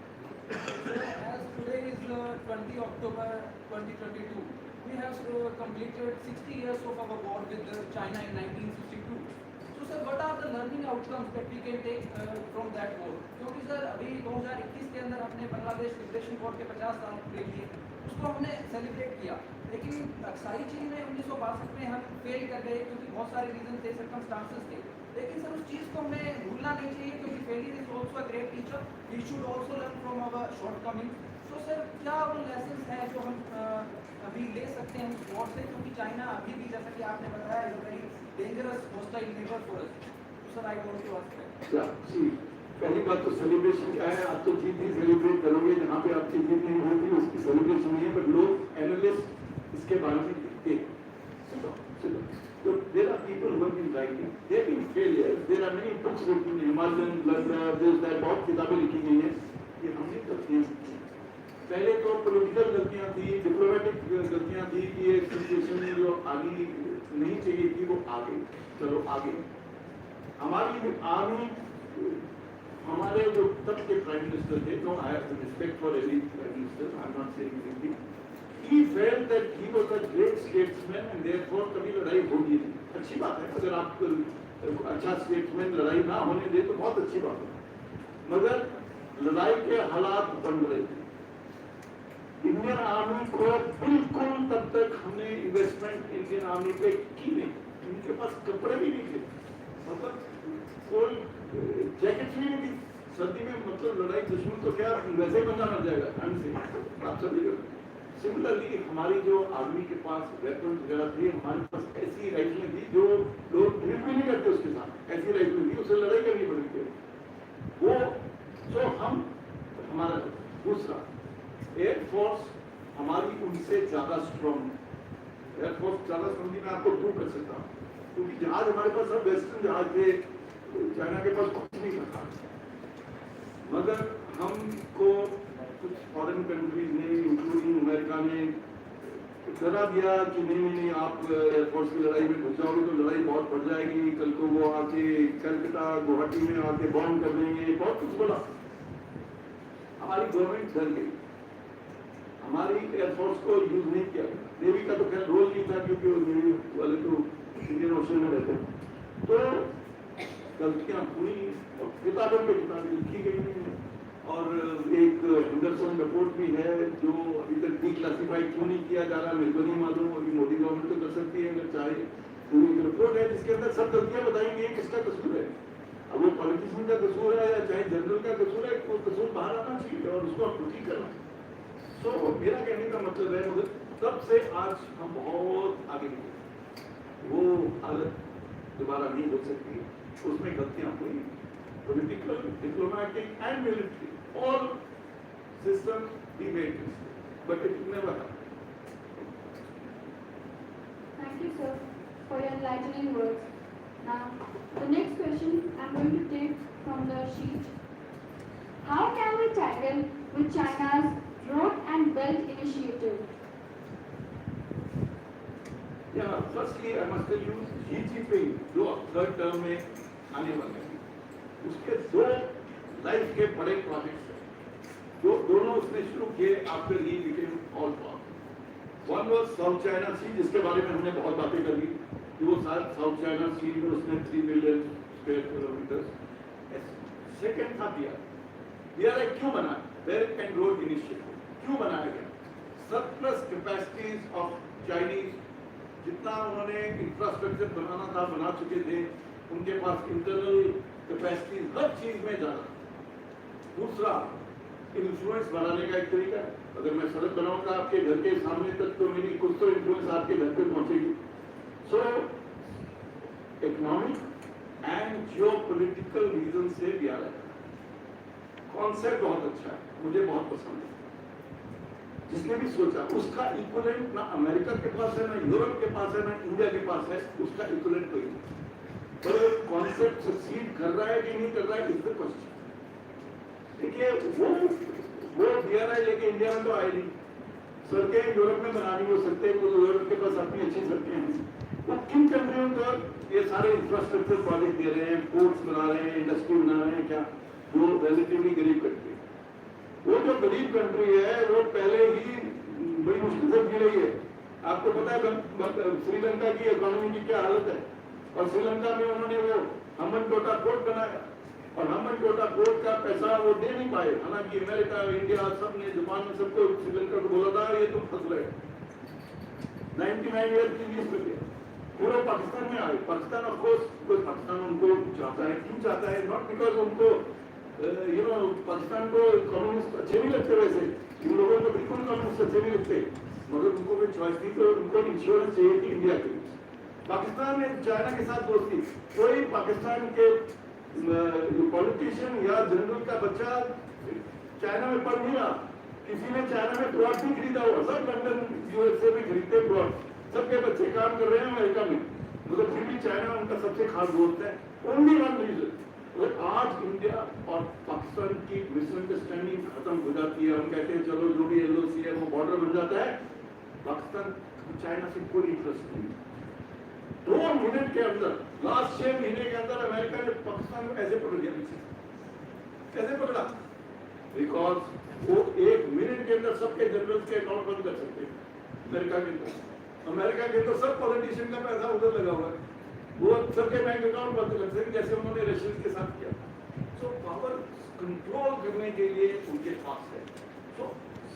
So, as today is 20 October 2022, we have completed 60 years of our war with China in 1962. So, sir, what are the learning outcomes that we can take from that war? क्योंकि sir अभी 2021 के अंदर हमने Bangladesh liberation war के 50 साल पूरे किए, उसको हमने सेलिब्रेट किया, लेकिन सारी चीज़ में 1962 में हम फेल कर गए क्योंकि बहुत सारे रीजन थे, सर्कमस्टांसेस थे। लेकिन सर उस चीज़ को हमें भूलना नहीं चाहिए क्योंकि failure is also a great teacher, we should also learn from our shortcomings. So sir क्या वो लेसन्स हैं जो हम अभी ले सकते हैं उस वॉर से, क्योंकि चाइना अभी भी जैसा कि आपने बताया is a very dangerous hostile neighbour for us. Sir I want to ask that.
पहली बात तो सेलिब्रेशन क्या है, आप तो जीत ही सेलिब्रेट करोगे, जहाँ पे आपकी जीत नहीं होती उसकी सेलिब्रेशन नहीं है, बट लोग एनालिस्ट इसके बारे में लिखते हैं। So there are people who have been writing, they have been failures, there are many books written, Himalayan blood, this that, बहुत किताबें लिखी गई हैं, ये हमने गलतियाँ की। पहले तो पॉलिटिकल गलतियाँ थी, डिप्लोमेटिक गलतियाँ थी कि ये सिचुएशन जो आगे नहीं चाहिए थी वो आ गई, चलो आगे। हमारी आर्मी, हमारे जो तब के प्राइम मिनिस्टर थे, no I have respect for every prime minister, I am not saying anything, he felt that he was a great statesman and therefore कभी लड़ाई होगी नहीं। अच्छी बात है, अगर आप अच्छा स्टेट्समैन लड़ाई ना होने दे तो बहुत अच्छी बात है, मगर लड़ाई के हालात बन रहे थे। इंडियन आर्मी को बिल्कुल तब तक हमने इन्वेस्टमेंट इंडियन आर्मी पे की नहीं, उनके पास कपड़े भी नहीं थे, मतलब कोई जैकेट भी नहीं थी सर्दी में, मतलब लड़ाई दुश्मन तो क्या वैसे ही बंदा मर जाएगा ठंड से, आप सभी को। सिमिलरली हमारी जो आर्मी के पास वेपन वगैरह थे, हमारे पास ऐसी राइफलें थी जो लोग ड्रिल भी नहीं करते उसके साथ, ऐसी राइफलें थी, उससे लड़ाई करनी पड़ी थी वो। तो हम, हमारा दूसरा एयरफोर्स हमारी उनसे ज्यादा स्ट्रॉन्ग है। एयरफोर्स ज्यादा स्ट्रॉन्ग मैं आपको प्रूव कर सकता हूँ, क्योंकि जहाज हमारे पास सब वेस्टर्न जहाज थे, चाइना के पास कुछ नहीं था, मगर हमको कुछ फॉरेन कंट्रीज ने इंक्लूडिंग अमेरिका ने डरा दिया कि नहीं आप एयरफोर्स की लड़ाई में घुस जाओगे तो लड़ाई बहुत बढ़ जाएगी, कल को वो आके कलकत्ता गुवाहाटी में आके बॉम्ब कर देंगे, बहुत कुछ बोला। हमारी गवर्नमेंट डर गई, हमारी एयरफोर्स को यूज नहीं किया। नेवी का तो खैर रोल नहीं था क्योंकि वो नेवी वाले तो इंडियन ओशन में रहते, तो गलतियां हुई और किताबों पे किताबें लिखी गई हैं। और एक हिंदुस्तान रिपोर्ट भी है जो अभी तक डिक्लासिफाइड क्यों नहीं किया जा रहा, मेरे को नहीं मालूम, अभी मोदी गवर्नमेंट तो कर सकती है अगर चाहे। तो एक रिपोर्ट है जिसके अंदर सब गलतियां बताएंगे किसका कसूर है। अब वो पॉलिटिशियन का कसूर है या चाहे जनरल का कसूर है, वो कसूर बाहर आना चाहिए और उसको आप ठीक करना। तो मेरा कहने का मतलब है, मगर तब से आज हम बहुत आगे निकले, वो हालत दोबारा नहीं हो सकती, उसमें गलतियां हुई। Political, diplomatic and military, all systems we made mistakes, but it never happened.
Thank you, sir, for your enlightening words. Now, the next question I'm going to take from the sheet. How can we tackle with China's Road and Belt Initiative?
Yeah, firstly I must tell you, Xi Jinping जो third term में आने वाले हैं, उसके 2 life के बड़े projects हैं जो दोनों उसने शुरू किए after he became all powerful. One was South China Sea, जिसके बारे में हमने बहुत बातें कर ली कि वो साउथ चाइना सी में उसने 3 मिलियन स्क्वायर किलोमीटर। सेकेंड था बिहार, BRI क्यों बना? Belt and Road Initiative क्यों बनाया गया? सरप्लस कैपेसिटीज ऑफ चाइनीज, जितना उन्होंने इंफ्रास्ट्रक्चर बनाना था बना चुके थे, उनके पास इंटरनल कैपेसिटीज हर चीज में ज्यादा। दूसरा, इन्फ्लुएंस बनाने का एक तरीका है, अगर मैं सड़क बनाऊंगा आपके घर के सामने तक तो मेरी कुछ तो इन्फ्लुएंस आपके घर पे पहुंचेगी। So economic and geopolitical reason से भी आ रहा है। कॉन्सेप्ट बहुत अच्छा है, मुझे बहुत पसंद है। जिसने भी सोचा उसका इक्विवेलेंट ना अमेरिका के पास है, ना यूरोप के पास है, ना इंडिया के पास है, उसका इक्विवेलेंट कोई नहीं। पर कॉन्सेप्ट सक्सीड कर रहा है कि नहीं कर रहा है, इज द क्वेश्चन। देखिए वो BRI लेके इंडिया में तो आए नहीं। सड़कें यूरोप में बना नहीं हो सकते, यूरोप के पास अपनी अच्छी सड़कें हैं। वो किन कंट्रियों को ये सारे इंफ्रास्ट्रक्चर प्रोजेक्ट दे रहे हैं, पोर्ट्स बना रहे हैं, इंडस्ट्री बना रहे हैं, क्या वो रिलेटिवली गरीब कंट्री। वो जो गरीब कंट्री है वो पहले ही बड़ी मुश्किल से जी रही है। आपको पता है श्रीलंका की इकोनॉमी की क्या हालत है, और श्रीलंका में उन्होंने वो हम्बनटोटा पोर्ट बनाया, और हम्बनटोटा पोर्ट का पैसा वो दे नहीं पाए। हालांकि अमेरिका, इंडिया, सब ने जापान में सबको श्रीलंका को बोला था ये तुम फंस रहे। 99 ईयर की लीज मिल गया, पूरा पाकिस्तान में आए। पाकिस्तान ऑफकोर्स पाकिस्तान उनको चाहता है, क्यों चाहता है? नॉट बिकॉज उनको पाकिस्तान को कम्युनिस्ट अच्छे नहीं लगते, वैसे इन लोगों को बिल्कुल कम्युनिस्ट अच्छे नहीं लगते, मगर उनको भी चॉइस थी, तो उनको इंश्योरेंस चाहिए थी इंडिया की। पाकिस्तान ने चाइना के साथ दोस्ती, कोई पाकिस्तान के पॉलिटिशियन या जनरल का बच्चा चाइना में पढ़ नहीं रहा। किसी ने चाइना में प्लॉट भी खरीदा हुआ, सब लंदन USA भी खरीदते प्लॉट, सबके बच्चे काम कर रहे हैं अमेरिका में, मगर फिर भी चाइना उनका सबसे खास दोस्त है। ओनली वन रीजन, आज इंडिया और पाकिस्तान की मिसअंडरस्टैंडिंग खत्म हो जाती है। हम कहते हैं चलो जो भी LOC है वो बॉर्डर बन जाता है, पाकिस्तान चाइना से कोई इंटरेस्ट नहीं। 2 मिनट के अंदर, लास्ट 6 महीने के अंदर अमेरिका ने पाकिस्तान को ऐसे पकड़ लिया पीछे। कैसे पकड़ा? बिकॉज वो 1 मिनट के अंदर सबके जनरल के अकाउंट बंद कर सकते हैं। अमेरिका के अंदर सब पॉलिटिशियन का पैसा उधर लगा हुआ है, वो सबके बैंक अकाउंट बंद कर सकते, जैसे उन्होंने रशियन के साथ किया। सो पावर कंट्रोल करने के लिए उनके पास है। तो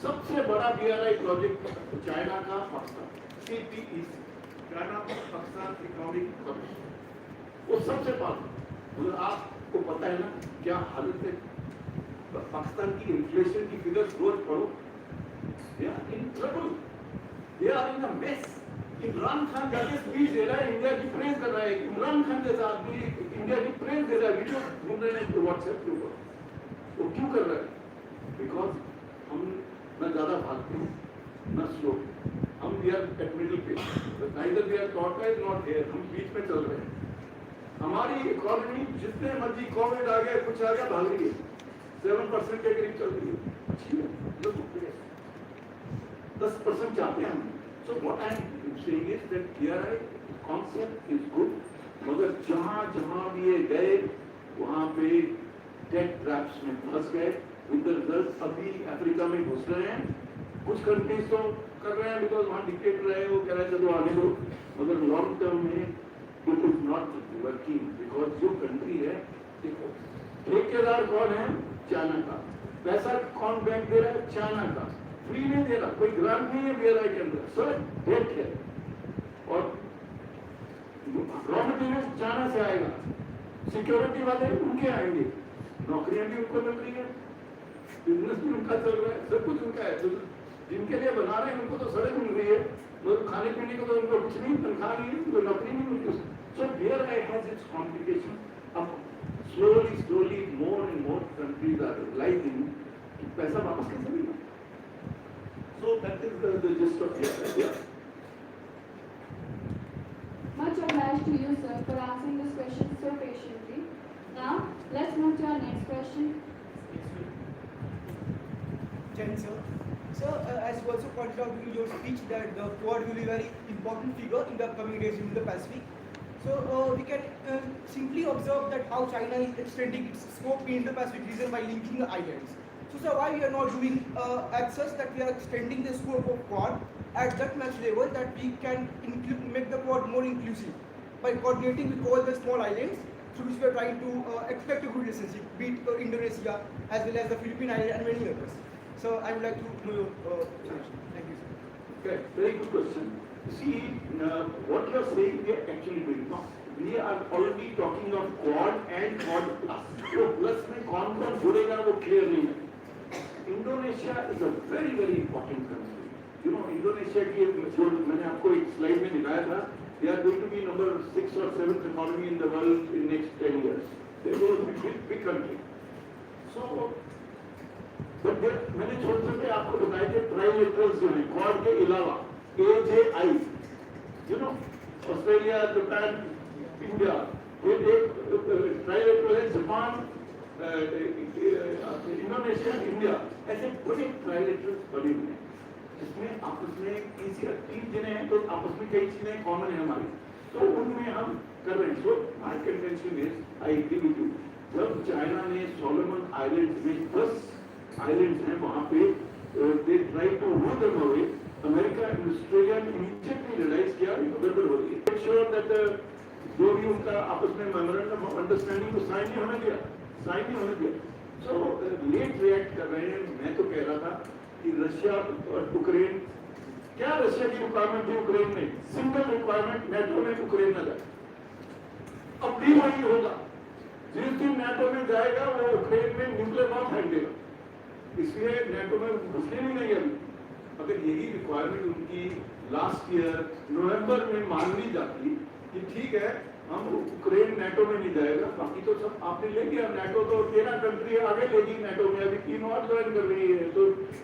सबसे बड़ा BRI प्रोजेक्ट चाइना का Pakistan, CPEC, China Pakistan economic corporation, वो सबसे पास। आपको पता है ना क्या हालत है पाकिस्तान की? इन्फ्लेशन की फिगर्स रोज पढ़ो, they are in trouble, they are in a mess. Imran Khan जाके स्पीच दे रहा है, इंडिया की प्रेज कर रहा है। इमरान खान जैसा आदमी इंडिया की प्रेज दे रहा है, वीडियो घूम रहे हैं व्हाट्सएप के ऊपर। वो क्यों कर रहा है? बिकॉज हम न ज्यादा भागते हैं न स्लो, हम we are at middle pace, neither we are tortoise not here, हम बीच में चल रहे हैं। हमारी इकोनॉमी जितने मर्जी कोविड आ गया, कुछ आ गया, भाग रही है, 7% के करीब चल रही है। अच्छी है, 10% चाहते हैं हम। So what I am saying is that BRI concept is good, मगर जहाँ भी ये गए वहाँ पे टेक ट्रैप्स में फंस गए। विद द रिजल्ट अभी अफ्रीका में घुस रहे हैं। कुछ कंट्रीज तो कर रहे हैं बिकॉज वहाँ डिक्टेटर है, वो कह रहे हैं चलो आगे लो, मगर लॉन्ग टर्म में it is not working. Because जो कंट्री है, देखो ठेकेदार कौन है? चाइना का। पैसा कौन बैंक दे रहा है? चाइना का। फ्री नहीं दे रहा, कोई ग्रांट नहीं है BRI के अंदर, सर डेट है। और रॉ मटेरियल चाइना से आएगा, सिक्योरिटी वाले उनके आएंगे, नौकरियां भी उनको मिल रही है, बिजनेस भी उनका चल रहा है, सब कुछ उनका है। तो जिनके लिए बना रहे हैं उनको तो सड़क मिल रही है, मगर खाने पीने को तो उनको कुछ नहीं, तनख्वाह नहीं है, उनको नौकरी नहीं मिलती। सो BRI हैज इट्स कॉम्प्लिकेशन। अब slowly more and more countries are realizing कि पैसा वापस कैसे मिलेगा। So that is the gist of BRI.
Much obliged to you, sir, for answering this question so patiently. Now, let's move to our next question.
Chen, sir. Sir, as you also pointed out in your speech that the Quad will be a very important figure in the coming days in the Pacific. So we can simply observe that how China is extending its scope in the Pacific region by linking the islands. So sir, why we are not doing as such that we are extending the scope of Quad at that much level that we can make the Quad more inclusive by coordinating with all the small islands through which we are trying to expect a good relationship, be it Indonesia as well as the Philippine Island and many others. So I would like to know your suggestion. Thank you, sir.
Okay, very good question. See, what you are saying, we are actually doing now. We are already talking of Quad and Quad Plus. तो plus में कौन कौन जुड़ेगा वो clear नहीं है. Indonesia is a very very important country. You know Indonesia की जो मैंने आपको एक स्लाइड में दिखाया था, they are going to be number 6 or 7th economy in the world in next 10 years. They will be big country. So but मैंने छोटे छोटे आपको बताए थे ट्राइलेटरल्स जो हैं क्वाड के अलावा AJI, you know Australia, Japan, India, ये एक ट्राइलेटरल है. जापान, इंडोनेशिया, इंडिया, ऐसे बड़े ट्राइलेटरल्स बने हुए हैं जिसमें आपस में किसी 3 जने हैं तो आपस में कई चीजें कॉमन है हमारी, तो उनमें हम कर रहे हैं. So my contention is, I agree with you, जब चाइना ने सोलोमन आइलैंड में 10 आइलैंड्स हैं वहां पे they try to woo them away, America and Australia ने इमीडिएटली रियलाइज किया गड़बड़ हो रही है. मेक श्योर दैट जो भी उनका आपस में मेमोरेंडम ऑफ अंडरस्टैंडिंग को साइन नहीं होने दिया. सो लेट रिएक्ट कर रहे हैं. मैं तो कह रहा था कि रशिया और यूक्रेन, क्या रशिया की रिक्वायरमेंट थी यूक्रेन में? सिंगल रिक्वायरमेंट, नेटो में यूक्रेन न जाए. अब भी वही होगा. जिस दिन नेटो में जाएगा वो यूक्रेन में न्यूक्लियर बॉम्ब फेंक देगा. इसलिए नेटो में घुसने नहीं अभी. अगर यही रिक्वायरमेंट उनकी लास्ट ईयर नवंबर में मान ली जाती कि ठीक है हम यूक्रेन नेटो में नहीं जाएगा, बाकी तो सब आपने ले लिया. नेटो तो 13 कंट्री आगे लेगी नेटो में, अभी 3 और ज्वाइन कर रही है, तो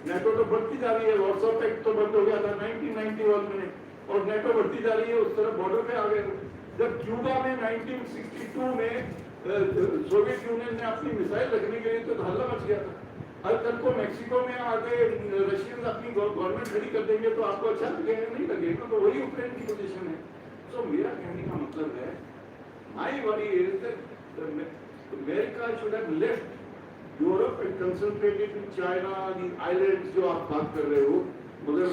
नेटो तो बढ़ती जा रही है. वॉर्सो पैक्ट तो बंद हो गया था 1991 में और नेटो बढ़ती जा रही है, उस तरफ बॉर्डर पे आ गए. जब क्यूबा में 1962 में सोवियत यूनियन ने अपनी मिसाइल रखने के लिए तो हल्ला मच गया था. हर कल को मैक्सिको में आगे रशियन अपनी गवर्नमेंट खड़ी कर देंगे तो आपको अच्छा लगेगा? नहीं लगेगा. तो वही यूक्रेन की पोजीशन है. सो मेरा कहने का मतलब है, my worry is that America should have left Europe and concentrated in China, the islands जो आप बात कर रहे हो. मगर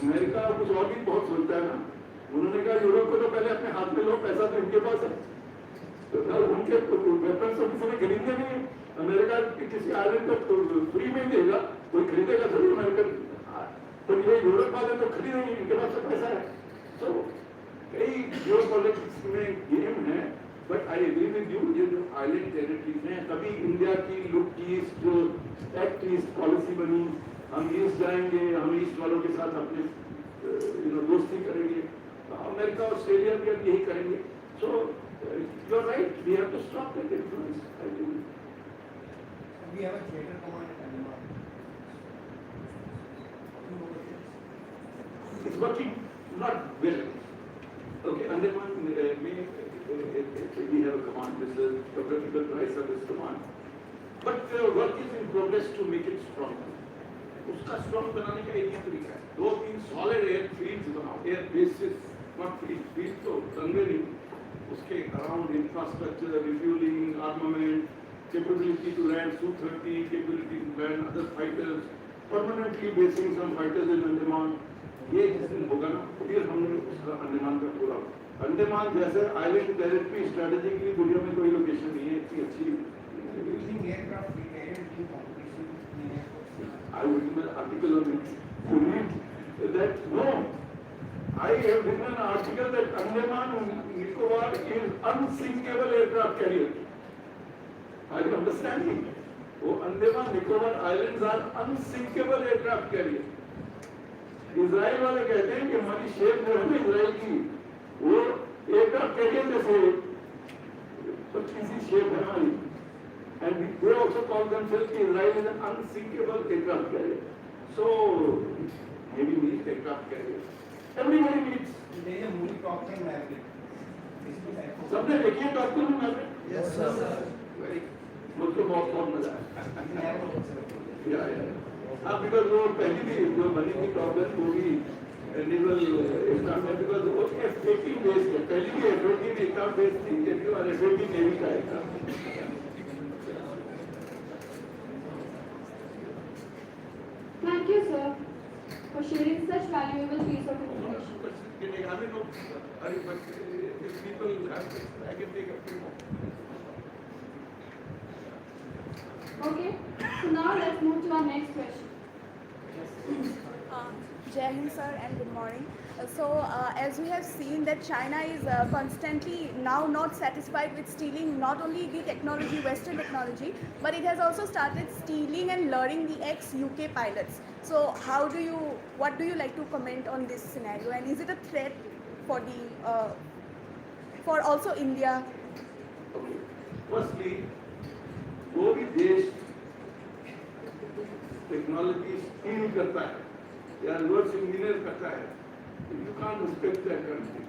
अमेरिका कुछ और भी बहुत सोचता है ना. उन्होंने कहा यूरोप को तो पहले अपने हाथ में लो, पैसा तो उनके पास है, तो उनके वेपन्स तो किसी ने खरीदे नहीं. अमेरिका किसी आइलैंड को फ्री में देगा, कोई खरीदेगा जरूर अमेरिकन, तो ये यूरोप वाले तो खरीदेंगे, इनके पास तो पैसा है. तो कई जियोपॉलिटिक्स में गेम है. But I agree with you, ये जो आइलैंड टेरिटरीज हैं, तभी इंडिया की लुक ईस्ट जो एक्ट ईस्ट पॉलिसी बनी, हम ईस्ट जाएंगे, हम ईस्ट वालों के साथ अपने दोस्ती करेंगे. अमेरिका ऑस्ट्रेलिया भी अब यही करेंगे. So you are right, we have to stop that influence.
We have a theater command at Andaman.
It's working not well. Okay, Andaman we have a command, this is geographical dry service command. But work is in progress to make it stronger. उसका strong बनाने का एक ही तरीका है, 2-3 solid airfields बनाओ, air bases, not field तो runway नहीं, उसके around infrastructure, refuelling, armament, capability to land Su-30, capability to land other fighters, permanently basing some fighters in Andaman. ये जिस दिन होगा ना, फिर हमने उसका अंडमान का पूरा. अंडमान जैसे आइलैंड टेरिटरी स्ट्रेटेजिकली दुनिया में कोई लोकेशन नहीं है इतनी अच्छी.
Using aircraft carrier in competition.
I would written an article on it. You read that no, I have written an article that Andaman Nicobar is unsinkable aircraft carrier. Are you understanding? वो Andaman Nicobar islands are unsinkable aircraft carrier. Israel वाले कहते हैं कि हमारी shape जो है ना Israel की, वो एयरक्राफ्ट कैरियर जैसे पतली सी शेप है हमारी. And they also call themselves कि Israel is an unsinkable aircraft carrier. So ये भी needs aircraft carrier. Everybody needs.
There is a movie Top Gun Maverick.
सबने देखी है top gun Maverick?
Yes sir.
Very मुझको बहुत मजा आया. हाँ, बिकॉज वो पहली भी जो बनी थी टॉप गन वो भी नेवल एयरक्राफ्ट है, बिकॉज वो F-18 बेस्ड है. पहली भी F-18 एयरक्राफ्ट बेस्ड थी, जबकि वो F-18 नेवी का aircraft.
Thank you, sir, for sharing such valuable piece of information.
I mean, no, if people have, I can take a few more.
Okay, so now let's move to our next question.
Jai Hind sir and good morning. As we have seen that China is constantly now not satisfied with stealing not only the technology, Western technology, but it has also started stealing and luring the ex-UK pilots. So what do you like to comment on this scenario, and is it a threat for for also India?
Okay. Firstly, वो भी देश technology steel करता है या reverse engineer करता है, you can't respect that country.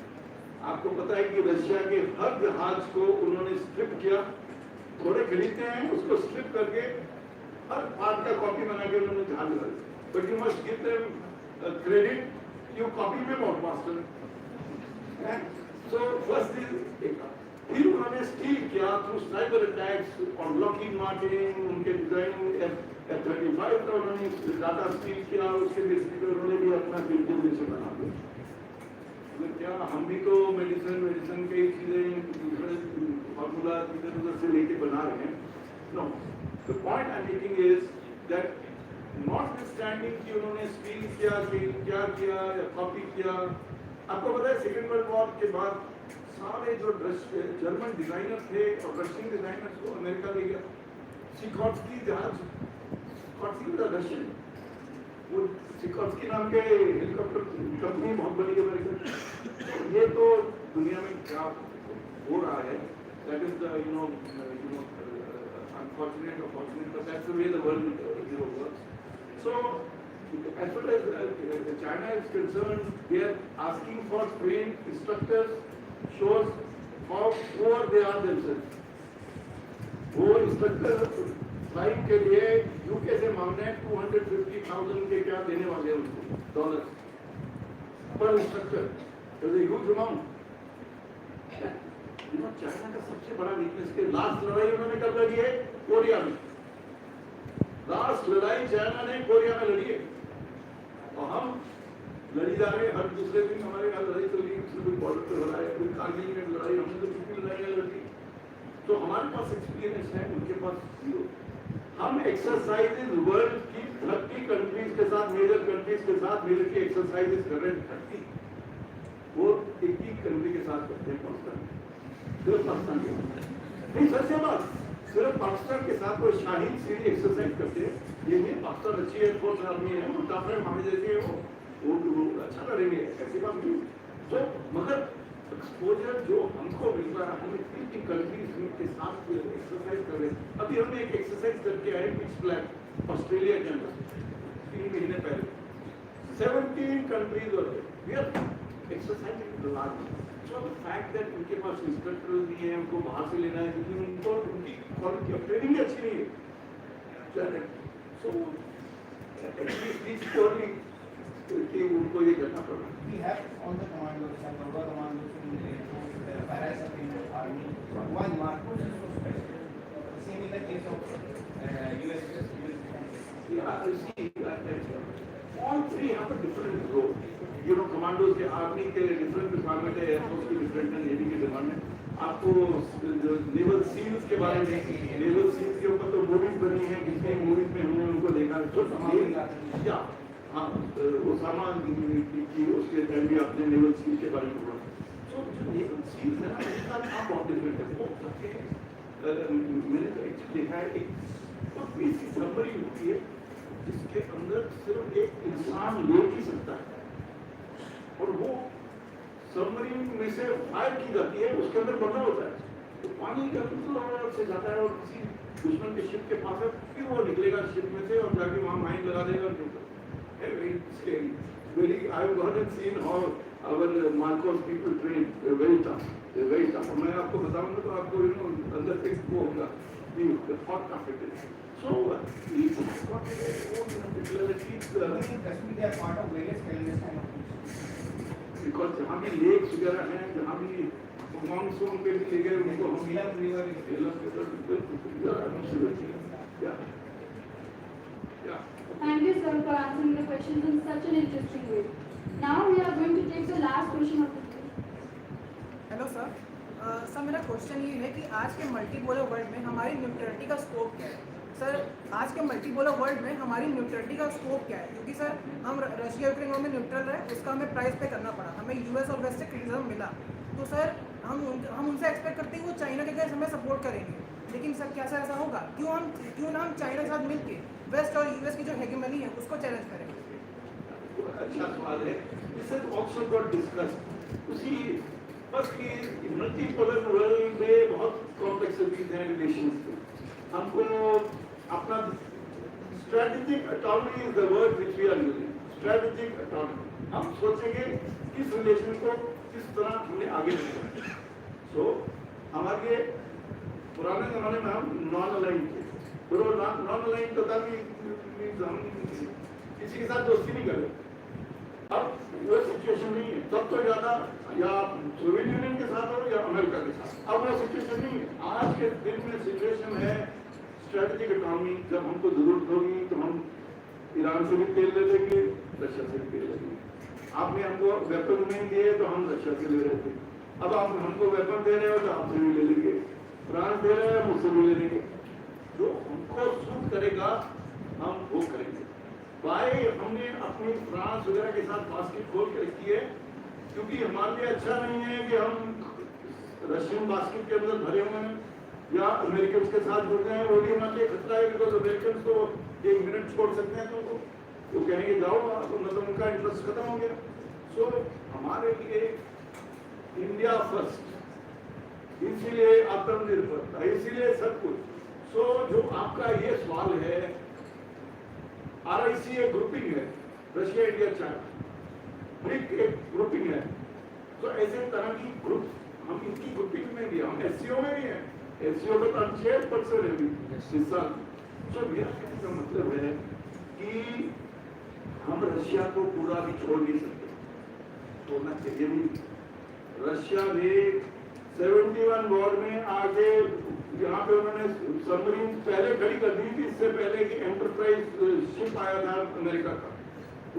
आपको पता है कि रशिया के हर जहाज को उन्होंने स्ट्रिप किया, थोड़े खरीदते हैं उसको स्ट्रिप करके हर पार्ट का कॉपी बना के उन्होंने जहाज लगा दिया। But you must give them credit, you copy में बहुत मास्टर। सो फर्स्ट इज फिर उन्होंने स्टील किया थ्रू साइबर अटैक्स और लॉकहीड मार्टिन, उनके डिजाइन F-35 का उन्होंने डाटा स्टील किया, उसके बेसिस पे उन्होंने भी अपना बिल्कुल बना दिया। तो क्या हम भी तो मेडिसिन कई चीजें दूसरे फॉर्मूला इधर उधर से लेके बना रहे हैं। No, the point I am making is that notwithstanding कि उन्होंने स्टील किया, क्या किया या कॉपी किया। आपको पता है सेकेंड वर्ल्ड वॉर के बाद सारे जो जर्मन डिजाइनर थे और रशियन डिजाइनर्स को अमेरिका ले गया। सिकोर्स्की जहाज, सिकोर्स्की का रशियन, वो सिकोर्स्की नाम के हेलीकॉप्टर कंपनी बहुत बड़ी है अमेरिका। ये तो दुनिया में क्या हो रहा है, दैट इज द अनफॉर्चुनेट और fortunate, but that's the way the world works. So as far as China is concerned, they are asking for trained instructors, shows how poor they are themselves. वो instructor flight के लिए UK से मांग रहे हैं 250,000 के क्या देने वाले हैं उनको डॉलर पर इंस्ट्रक्टर, ह्यूज अमाउंट। चाइना का सबसे बड़ा वीकनेस के लास्ट लड़ाई उन्होंने कब लड़ी है? कोरिया में। लास्ट लड़ाई चाइना ने कोरिया में लड़ी है और हम लड़ी जा रहे हैं। हर दूसरे दिन हमारे यहाँ लड़ाई चल रही है, कोई बॉर्डर पर लड़ाई है, कोई कारगिल में लड़ाई, हमने तो कितनी लड़ाइयाँ लड़ी। तो हमारे पास एक्सपीरियंस है, उनके पास जीरो। हम एक्सरसाइजेज वर्ल्ड की 30 कंट्रीज के साथ, मेजर कंट्रीज के साथ मिलकर के एक्सरसाइजेज कर रहे हैं 30। वो 21 कंट्री के साथ करते हैं पाकिस्तान, सिर्फ पाकिस्तान के साथ नहीं। सच बात, सिर्फ पाकिस्तान के साथ वो शाहीन सीढ़ी एक्सरसाइज करते हैं। ये नहीं पाकिस्तान अच्छी है, फोर्स आर्मी है, उनका फ्रेंड हमें जैसे वो अच्छा करेंगे, ऐसी बात नहीं। तो मगर एक्सपोजर जो हमको मिल रहा है, हम 30 कंट्रीज के साथ एक्सरसाइज कर रहे हैं। अभी हमने एक एक्सरसाइज करके आए पिच फ्लैग ऑस्ट्रेलिया के अंदर 3 महीने पहले। 17 countries we are exercising the large. So the fact that उनके पास इंस्ट्रक्टर्स नहीं है, उनको बाहर से लेना है क्योंकि उनको उनकी क्वालिटी ऑफ ट्रेनिंग अच्छी नहीं है। सो एक्चुअली कि उनको ये करना पड़ा।
We have all the commandos and all the commandos in the paras in the army. Why Marcos is so special? Same in the case of US.
Yeah, you see, all three have a different role. You know, commandos के army के different department है, air force के different है, navy के department. आपको naval seals के बारे में, नेवल सील्स के ऊपर तो मूवीज बनी है, किसने मूवीज में हमने उनको देखा है। या हाँ, ओसामा की उसके टाइम भी आपने नेवल सील के बारे में बोला। तो जो नेवल सील्स है ना, इसका नाम बहुत डिफरेंट है। वो मैंने तो एक्चुअली देखा है, एक तो बेसिक समरी होती है जिसके अंदर सिर्फ एक इंसान लेट ही सकता है और वो सबमरीन में से फायर की जाती है, उसके अंदर बंदा होता है, तो पानी के अंदर से जाता है और किसी दुश्मन के शिप के पास है, फिर वो निकलेगा शिप में से और जाके वहाँ माइन लगा देगा। Very scary. Very, I've gone and seen how our Marcos people train. They're very tough. They're very tough. और मैं आपको बताऊंगा तो आपको अंदर से वो होगा कि hot tough it is. So each has got its own particularities.
They are part of various calendars and
Because जहाँ भी lakes वगैरह हैं, जहाँ भी मानसून पे भी ले गए उनको हम yeah.
Thank you, sir, for answering the questions in such an interesting way. Now we are going to take the last question of the day.
Hello sir, sir मेरा क्वेश्चन ये है कि आज के मल्टीपोलर वर्ल्ड में हमारी neutrality का scope क्या है?
सर आज के मल्टीपोलर वर्ल्ड में हमारी न्यूट्रलिटी का स्कोप क्या है? क्योंकि सर हम रशिया यूक्रेन वॉर में न्यूट्रल रहे, उसका हमें प्राइस पे करना पड़ा, हमें यूएस और वेस्ट से क्रिटिसिज्म मिला। तो सर हम उनसे एक्सपेक्ट करते हैं वो चाइना के केस हमें सपोर्ट करेंगे, लेकिन सर क्या सर ऐसा होगा? क्यों ना हम चाइना के साथ मिलके वेस्ट और यूएस की जो हेगेमनी है उसको चैलेंज करें?
अच्छा सवाल है। This is also got discussed. उसी बस ये मल्टीपोलर वर्ल्ड में बहुत कॉम्प्लेक्सिटीज हैं रिलेशंस की। हमको अपना strategic autonomy is the word which we are using. Strategic autonomy, हम सोचेंगे किस रिलेशन को किस तरह हमने आगे बढ़ाना है। सो हमारे पुराने जमाने में हम नॉन अलाइन थे, तो नॉन अलाइन तो था कि हम किसी के साथ दोस्ती नहीं कर रहे। अब वो सिचुएशन नहीं है। तब तो ज्यादा या सोवियत यूनियन के साथ हो या अमेरिका के साथ, अब वो सिचुएशन नहीं है। आज के दिन में सिचुएशन है स्ट्रेटेजिक इकोनॉमी। जब हमको जरूरत होगी तो हम ईरान से भी तेल ले लेंगे, रशिया से भी तेल ले लेंगे। आपने हमको वेपन नहीं दिए तो हम रशिया से ले रहे थे, अब आप हमको वेपन दे रहे हो तो आपसे भी ले लेंगे। फ्रांस दे रहे हैं, मुझसे भी ले लेंगे। जो हमको सूट करेगा हम वो करेंगे। भाई हमने अपनी फ्रांस वगैरह के साथ बास्केट खोल के रखी है, क्योंकि हमारे लिए अच्छा नहीं है कि हम रशियन बास्केट के अंदर भरे हुए हैं या अमेरिकन के साथ जुड़ गए हैं। वो भी हमारे लिए खतरा है, बिकॉज अमेरिकन को 1 मिनट छोड़ सकते हैं तो वो कहेंगे जाओ, तो मतलब उनका इंटरेस्ट खत्म हो गया। सो हमारे लिए इंडिया फर्स्ट, इसीलिए आत्मनिर्भरता, इसीलिए सब कुछ। सो जो आपका ये सवाल है, RIC एक ग्रुपिंग है, रशिया इंडिया चाइना, ब्रिक एक ग्रुपिंग है। तो ऐसे तरह की ग्रुप हम इनकी ग्रुपिंग में भी, हम SCO में भी हैं। SCO में तो हम 6% है भी इस साल। तो मेरा कहने का मतलब है कि हम रशिया को पूरा भी छोड़ नहीं सकते, छोड़ना चाहिए भी। रशिया ने 71 वॉर में आगे यहाँ पे उन्होंने सबमरीन पहले खड़ी कर दी थी, इससे पहले कि एंटरप्राइज शिप आया था अमेरिका का।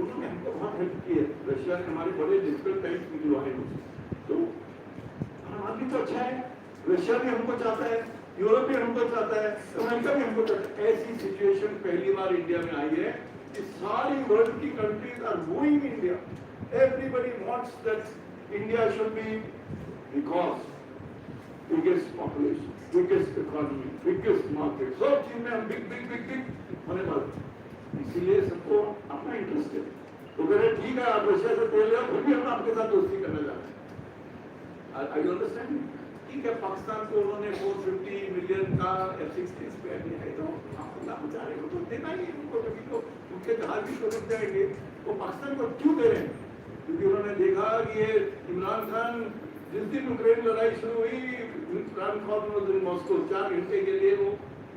उन्होंने हमको बहुत हेल्प की है। रशिया ने हमारे बड़े डिफिकल्ट टाइम्स निकलवाए मुझे, तो हमारा भी तो अच्छा है। रशिया भी हमको चाहता है, यूरोप भी हमको चाहता है, अमेरिका भी हमको चाहता है। ऐसी सिचुएशन पहली बार इंडिया में आई है कि सारी वर्ल्ड की countries are moving India. Everybody wants that India should be because biggest population, biggest economy, biggest market, सब चीज में हम बिग बिग बिग बिग होने वाले। इसीलिए सबको अपना इंटरेस्ट है। तो कह रहे ठीक है आप रशिया से तेल ले आओ, फिर भी हम आपके साथ दोस्ती करने जा रहे हैं। I understand. ठीक है, पाकिस्तान को उन्होंने 450 मिलियन का F-16 पे दिया है, तो अपना बेचारे को तो देना ही है उनको, क्योंकि तो उनके जहाज भी तो रुक जाएंगे। वो पाकिस्तान को क्यों दे रहे हैं? क्योंकि उन्होंने देखा कि ये इमरान खान, जिस दिन यूक्रेन लड़ाई शुरू हुई, Imran Khan was in Moscow, 4 घंटे के लिए वो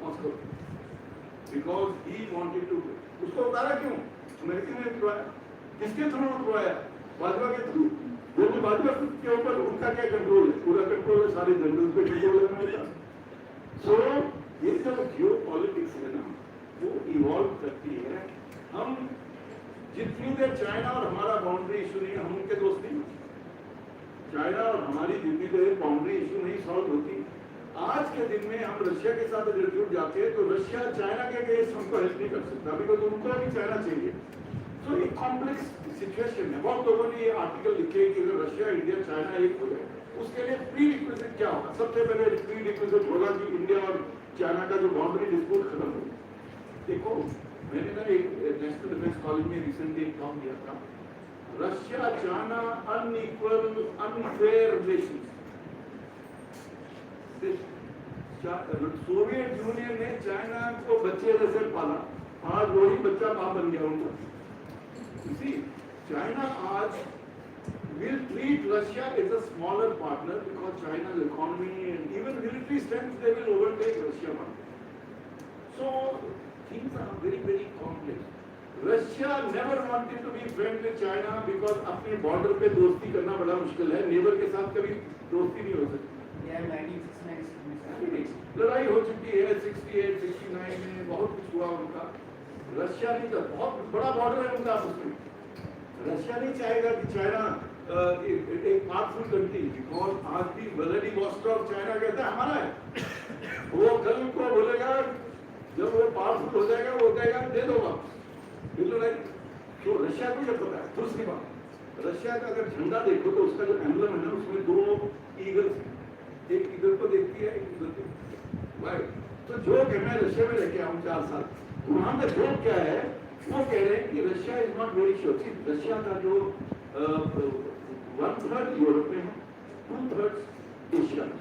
Moscow, because he wanted to. उसको उतारा क्यों? अमेरिका ने उतरवाया। किसके थ्रू उतरवाया? भाजपा के थ्रू। जबकि भाजपा के ऊपर उनका क्या कंट्रोल है? पूरा कंट्रोल है, सारे जनरल पे कंट्रोल है अमेरिका। सो ये जो जियो पॉलिटिक्स है ना, वो इवॉल्व करती है। हम जितनी देर चाइना और हमारा बाउंड्री इशू नहीं, हम उनके दोस्त नहीं। चाइना और हमारी जितनी देर बाउंड्री इशू नहीं सॉल्व होती, आज के दिन में हम रशिया के साथ अगर जुड़ जाते हैं तो रशिया चाइना के केस हमको हेल्प नहीं कर सकता, बिकॉज उनको भी चाइना चाहिए। तो एक कॉम्प्लेक्स सिचुएशन है। बहुत लोगों ने ये आर्टिकल लिखे कि अगर रशिया इंडिया चाइना एक हो जाए, उसके लिए प्री रिक्विजिट क्या होगा? सबसे पहले प्री रिक्विजिट होगा कि इंडिया और चाइना का जो बाउंड्री डिस्प्यूट खत्म हो। देखो, मैंने ना एक नेशनल डिफेंस कॉलेज में रिसेंटली एक टॉक दिया था, Russia China unequal unfair relations. Soviet union ने चाइना को बच्चे जैसे पाला, आज वही बच्चा बाप बन गया उनका। See, China will treat Russia as a smaller partner because China's economy and even military strength, they will overtake Russia. So things are very, very complex. Russia never wanted to be friend with China because अपने border पे दोस्ती करना बड़ा मुश्किल है। Neighbour के साथ कभी दोस्ती नहीं हो सकती। लड़ाई हो चुकी है 68, 69 में, बहुत कुछ हुआ उनका। रशिया नहीं तो बहुत बड़ा बॉर्डर है उनका उसमें। रशिया नहीं चाहेगा कि चाइना एक पावरफुल कंट्री, बिकॉज आज भी व्लादिवोस्टॉक चाइना कहता है हमारा है। वो कल को बोलेगा, जब वो दे दो वापस, बिल्कुल राइट। तो रशिया को ये पता है। दूसरी बात, रशिया का अगर झंडा देखो तो उसका जो एम्बलम है ना, उसमें 2 ईगल्स, एक ईगल को देखती है, एक ईगल को राइट। तो जो कि मैं रशिया में लेके आऊँ 4 साल, वहाँ का जोक क्या है, वो कह रहे हैं कि Russia is not very sure. Russia का जो 1/3 यूरोप में है, 2/3 एशिया में,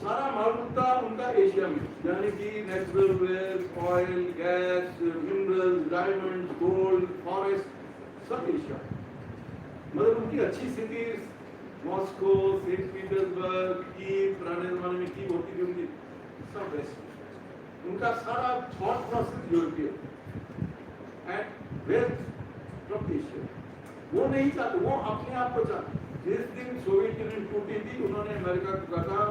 सारा मालूमता उनका एशिया में, यानी कि natural wealth, oil, gas, minerals, diamond, gold, forest, सब एशिया। मतलब उनकी अच्छी cities Moscow, Saint Petersburg, Kyiv, पुराने जमाने में कीव होती थी उनकी, सब वेस्ट। उनका सारा thought process European and wealth from Asia. वो नहीं चाहते, वो अपने आप को चाहते। जिस दिन सोवियत यूनियन टूटी थी, उन्होंने अमेरिका को कहा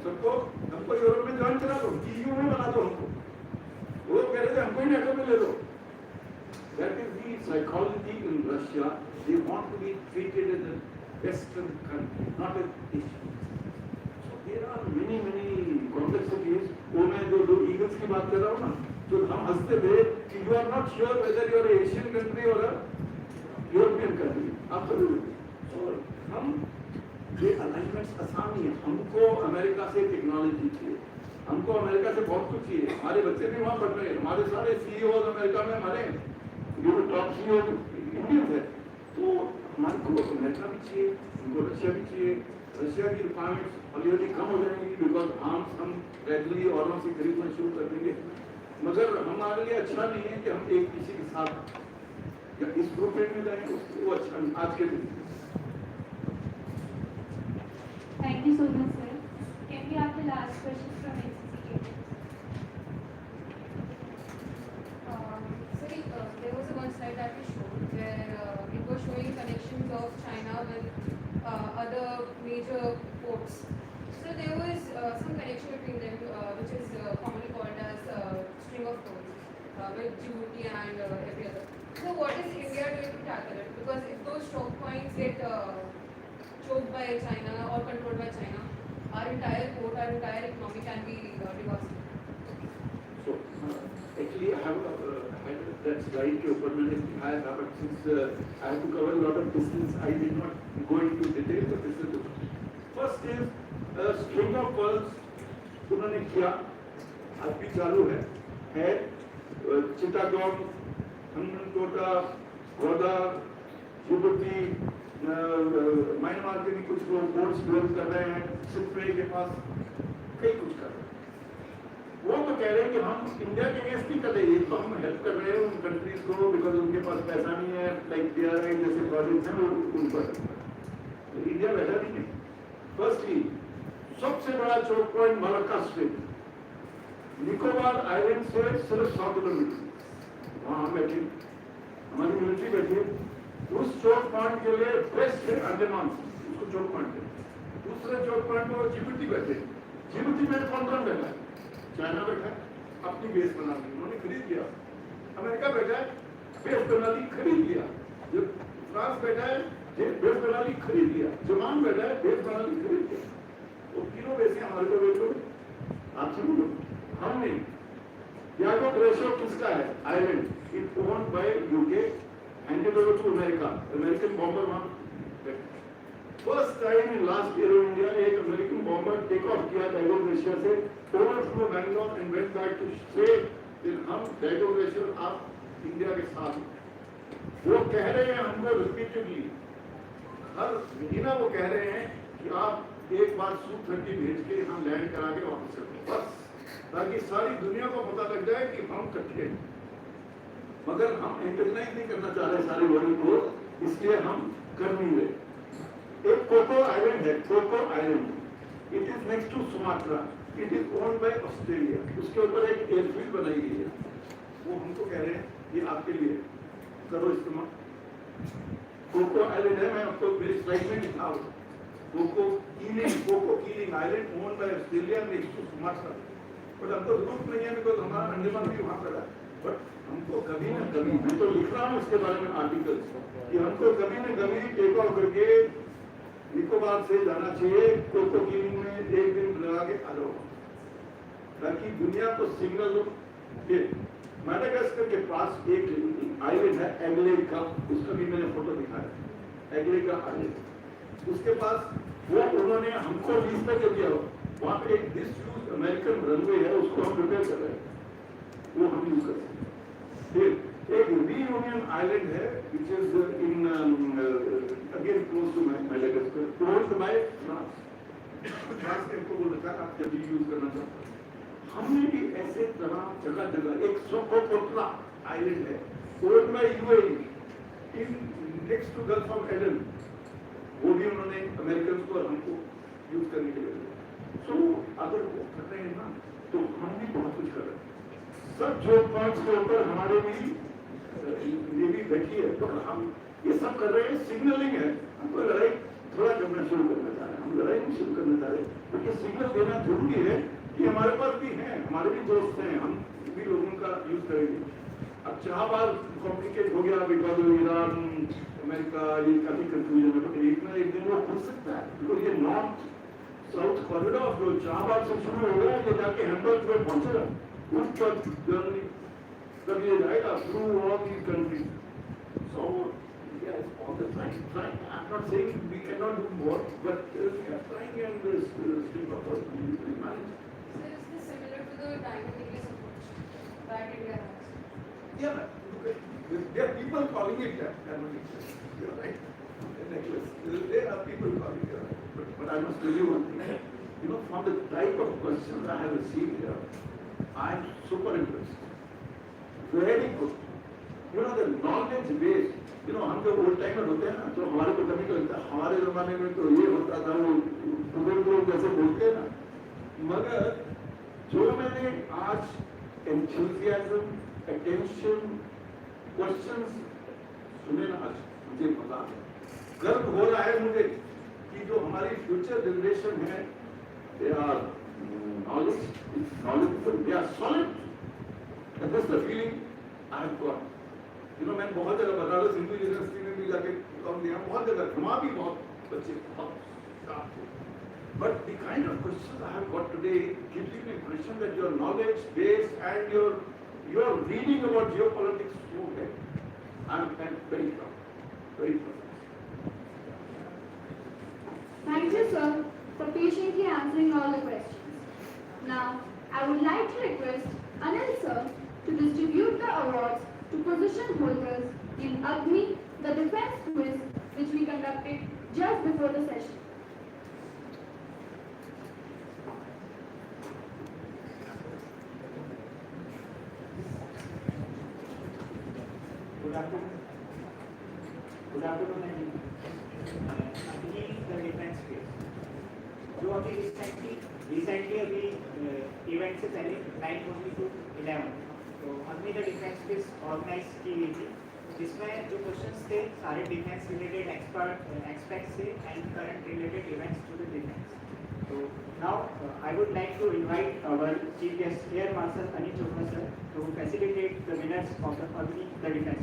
सबको, हमको यूरोप में ज्वाइन करा दो, ईयू में बना दो हमको। वो कह रहे थे हमको ही नेटो में ले लो। That is the psychology in Russia. They want to be treated as a Western country, not as Asian. So there are many complexities. वो मैं जो ईगल्स की बात कर रहा हूँ ना, तो हम हंसते थे कि you are not sure whether you are an Asian country or a European country. आप तो हम ये अलाइनमेंट्स आसान नहीं है। हमको अमेरिका से टेक्नोलॉजी चाहिए, हमको अमेरिका से बहुत कुछ चाहिए। हमारे बच्चे भी वहाँ पढ़ रहे हैं, हमारे सारे सीईओ अमेरिका में, हमारे जो टॉप सीईओ इंडियन है। तो हमारे को अमेरिका भी चाहिए, हमको रशिया भी चाहिए। रशिया की रिक्वायरमेंट्स हौली कम हो जाएंगी, बिकॉज आर्म्स हम ग्रेजुअली औरों से खरीदना शुरू कर देंगे। मगर हमारे लिए अच्छा नहीं है कि हम एक किसी के साथ या इस ग्रुप में जाएंगे, वो अच्छा नहीं आज के दिन।
Thank you so much, sir. Can we have the last question from NCC?
Sir, there was one slide that we showed where it was showing connections of China with other major ports. So there was some connection between them, which is commonly called as string of pearls, with Djibouti and every other. So what is India doing to tackle it? Because if those choke points get choked by China or controlled by China, our entire port, our entire economy can be devastated.
So actually I have had that slide के ऊपर मैंने दिखाया था, but since I have to cover a lot of distance, I did not go into detail, but this is good. First is string of pearls उन्होंने किया, आज भी चालू है चिटागोंग, हननकोटा, गोदा, जिबूती, म्यांमार के भी कुछ लोग बोट्स डेवलप कर रहे हैं, सिपरे के पास कई कुछ कर रहे हैं। वो तो कह रहे हैं कि हम इंडिया के अगेंस्ट नहीं कर रहे, तो हम हेल्प कर रहे हैं उन कंट्रीज को, बिकॉज उनके पास पैसा नहीं है, लाइक DRI जैसे प्रोजेक्ट्स हैं उन पर, तो इंडिया वैसा नहीं है। फर्स्टली सबसे बड़ा choke point Malacca strait, Nicobar island से सिर्फ 100 किलोमीटर, वहाँ हम बैठे, हमारी मिलिट्री बैठी है। उस चोक पॉइंट के लिए बेस्ट है अंडमान, उसको चोक पॉइंट है। दूसरे चोक पॉइंट पर जिबूती बैठे, जिबूती में कौन बैठा है? चाइना बैठा है, अपनी बेस बना ली, उन्होंने खरीद लिया। अमेरिका बैठा है, बेस बना ली, खरीद लिया। जो फ्रांस बैठा है, बेस बना ली, खरीद लिया। जापान बैठा है, बेस बना ली, खरीद लिया। वो तीनों बेसें हमारे को बेच लो, आप समझो, हम नहीं। यागो ग्रेशियो किसका है? Island, it owned by UK, handed over to America. American bomber वहाँ first time in last year in India एक American bomber take off किया डायगो ग्लेशियर से, overflow Bangalore and went back to say कि हम डायगो ग्लेशियर आप India के साथ। वो कह रहे हैं हमको repeatedly, हर महीना वो कह रहे हैं कि आप एक बार Su-30 भेज के हम लैंड करा के वापस चलो, बस ताकि सारी दुनिया को पता लग जाए कि हम इकट्ठे हैं। मगर हम इंटरलाइज नहीं करना चाह रहे सारे वर्ल्ड को, इसलिए हम कर नहीं रहे। एक कोको आइलैंड है, Coco island, it is next to Sumatra, it is owned by Australia. उसके ऊपर एक एयरफील्ड बनाई गई है, वो हमको कह रहे हैं ये आपके लिए करो इस्तेमाल। कोको आइलैंड है, मैं आपको मेरी स्लाइड में दिखा हूँ, Coco Keeling island owned by Australia next to Sumatra. But हमको जरूरत नहीं है, बिकॉज हमारा अंडमान भी वहाँ पड़ा है। बट हमको कभी न कभी, मैं तो लिख रहा हूँ इसके बारे में आर्टिकल्स, कि हमको कभी न कभी टेक ऑफ करके निकोबार से जाना चाहिए, कोको कीलिंग में एक दिन लगा के आ जाओ, ताकि दुनिया को सिग्नल दे मैडागास्कर के पास एक आइलैंड है एग्लेग का, उसका भी मैंने फोटो दिखाया, एग्लेग का आइलैंड। उसके पास वो उन्होंने हमको लीज पे दे दिया, वहाँ पे एक डिसयूज अमेरिकन रनवे है, उसको हम रिपेयर कर रहे हैं, वो हम यूज कर सकते हैं। फिर एक रीयूनियन आइलैंड है which is in again close to Madagascar, owned by France. France ने हमको बोल रखा आप जब भी यूज करना चाहते हैं। हमने भी ऐसे तरह जगह जगह एक सोकोट्रा आइलैंड है, owned by UAE in next to gulf of Aden, वो भी उन्होंने अमेरिकन को और हमको यूज करने के लिए दिया। सो अगर वो कर रहे हैं ना, तो हम भी बहुत कुछ कर रहे हैं। सब जो पॉइंट्स के ऊपर हमारे भी नेवी बैठी है, तो हम ये सब कर रहे हैं, सिग्नलिंग है। हमको लड़ाई थोड़ा करना शुरू करना चाह रहे हैं, हम लड़ाई नहीं शुरू करना चाह रहे, क्योंकि सिग्नल देना जरूरी है कि हमारे पास भी हैं, हमारे भी दोस्त हैं, हम भी लोगों का यूज करेंगे। अब चाह बार कॉम्प्लिकेट हो गया बिकॉज ईरान अमेरिका, ये काफी कंफ्यूजन है, बट एक ना एक दिन वो खुल सकता है, बिकॉज ये नॉर्थ साउथ कॉरिडोर जो चाहबाग से शुरू हो गया, ये जाके हैम्बर्ग में पहुंचेगा, उस पर जर्नी कर लिया जाएगा through all these countries. So yes, all the trying. I'm not saying we cannot do more, but we are trying and still of course we will manage.
So is this similar to the dynamic approach that India has?
Yeah, but look at, there are people calling it that. You're right. The necklace. There are people calling it that. But I must tell you one thing. You know, from the type of questions I have received here, I am super impressed. Very good. You know, the knowledge base. You know, हम जो old timer होते हैं ना, तो हमारे को कभी लगता है हमारे जमाने में तो ये होता था, वो बुजुर्ग लोग जैसे बोलते हैं ना, मगर जो मैंने आज एंथुसियाज्म, अटेंशन, क्वेश्चंस सुने ना, आज मुझे मजा है, गर्व हो रहा है मुझे कि जो हमारी फ्यूचर जनरेशन है, they are knowledgeable, they are solid, and that's the feeling I have got. You know, मैंने बहुत जगह बनारस हिंदू यूनिवर्सिटी में भी जाके काम दिया, बहुत जगह वहाँ भी बहुत बच्चे बहुत शार्प थे। But the kind of questions I have got today gives you the impression that your knowledge base and your reading about geopolitics is so good. I'm very proud, very proud.
Thank you, sir, for patiently answering all the questions. Now, I would like to request Anil, sir, to distribute the awards to position holders in AGNI, the defense quiz, which we conducted just before the session.
Good afternoon. Good afternoon and beginning the defense phase. जो अभी recently अभी event से पहले 9:20 to 11 तो हमने जो defence quiz organise की गई थी, जिसमें जो क्वेश्चंस थे सारे डिफेंस रिलेटेड एक्सपेक्ट से and current related events to the defence. तो now I would like to invite our chief guest air marshal Anil Chopra sir to facilitate the winners of the defence.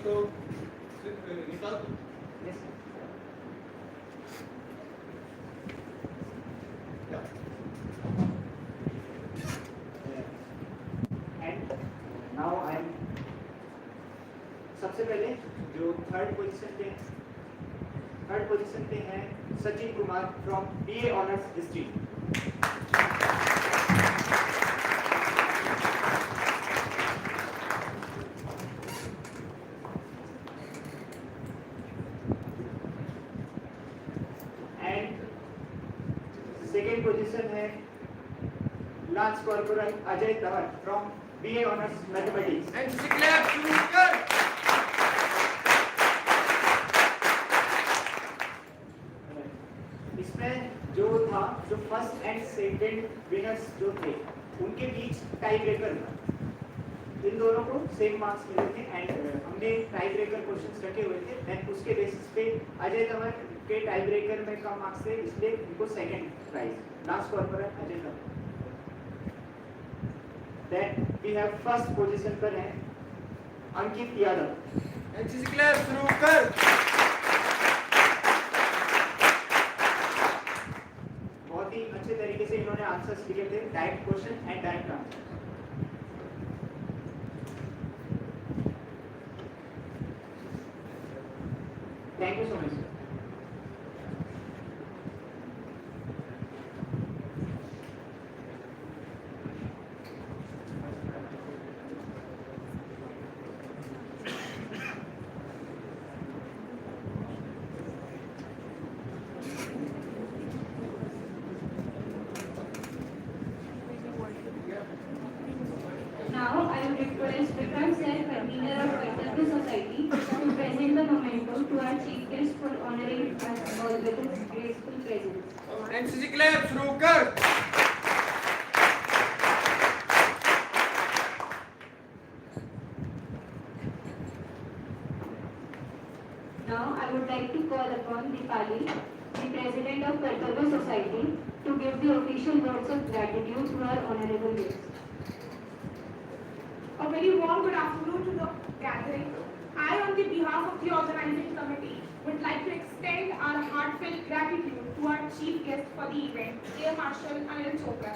So, निकाल दो।
Yes, sir. And now I am सबसे पहले जो third position पे हैं Sachin Kumar from BA honours history. Second position है lance corporal Ajay Dhawan from BA honours mathematics.
And clap शुरू कर।
इसमें जो था, जो फर्स्ट एंड सेकेंड विनर्स जो थे उनके बीच टाई ब्रेकर था, इन दोनों को सेम मार्क्स मिले थे एंड हमने टाई ब्रेकर क्वेश्चंस रखे हुए थे, देन उसके बेसिस पे अजय धवन के टाई ब्रेकर में कम मार्क्स थे, इसलिए उनको second prize last corporal Ajay Dhawan. Then we have first position पर है अंकित यादव।
एंड क्लैप शुरू कर।
direct question and direct answer. Thank you so much, sir.
Now I would request Vikram sir, convener of Kartavya Society, to present the memento to our chief guest for honoring us all with his graceful presence.
NCC club शुरू कर.
Now I would like to call upon Dipali, the president of Kartavya Society, to give the official words of gratitude to our honorable guest.
A very warm good afternoon to the gathering. I, on the behalf of the organizing committee, would like to extend our heartfelt gratitude to our chief guest for the event, Air Marshal Anil Chopra.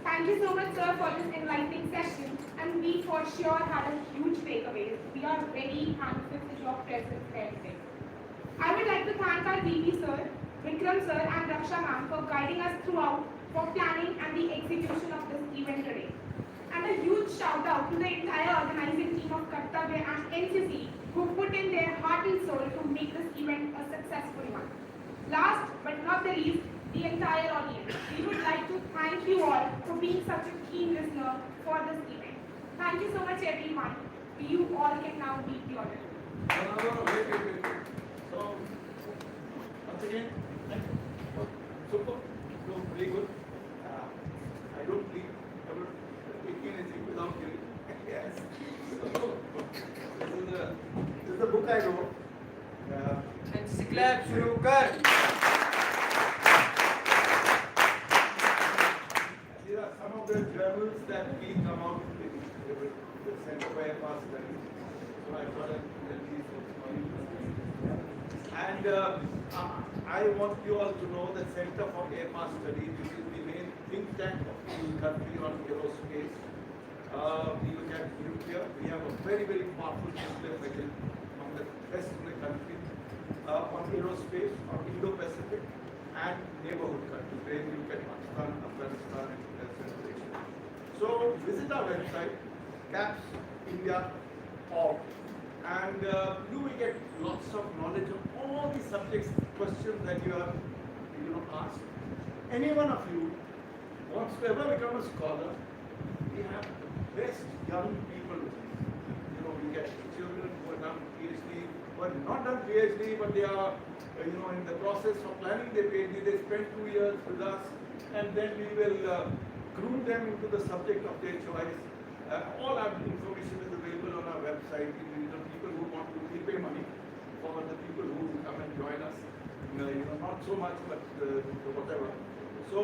Thank you so much, sir, for this enlightening session, and we for sure had a huge takeaways. We are very thankful for your presence there today. I would like to thank our VP sir, Vikram sir, and Raksha ma'am for guiding us throughout for planning and the execution of this event today. And a huge shout out to the entire organizing team of Kartavya and NCC who put in their heart and soul to make this event a successful one. Last but not the least, the entire audience. We would like to thank you all for being such a keen listener for this event. Thank you so much everyone. You all can now meet the audience.
No, wait. So, once again, super, so very good. I don't think I would take anything without killing. Yes. So, this is the book I wrote.
NCC club शुरू कर.
These are some of the journals that we come out with the Center for AFR Studies. So I thought that these books are useful. And I want you all to know that Center for AFR Studies, which is the main think tank of the country on aerospace. We look at nuclear. We have a very, very powerful nuclear vehicle from the best in the country on aerospace, on Indo-Pacific and neighborhood countries, where we look at Pakistan, Afghanistan and Central Asia. So visit our website, capsindia.org, and you will get lots of knowledge of all the subjects, questions that you are asked. Any one of you wants to ever become a scholar, we have the best young people. We get children who have done PhD, who have not done PhD, but they are, in the process of planning their PhD. They spend 2 years with us, and then we will groom them into the subject of their choice. All our information is available on our website. People who want to pay money for the people who come and join us. Not so much, but whatever. So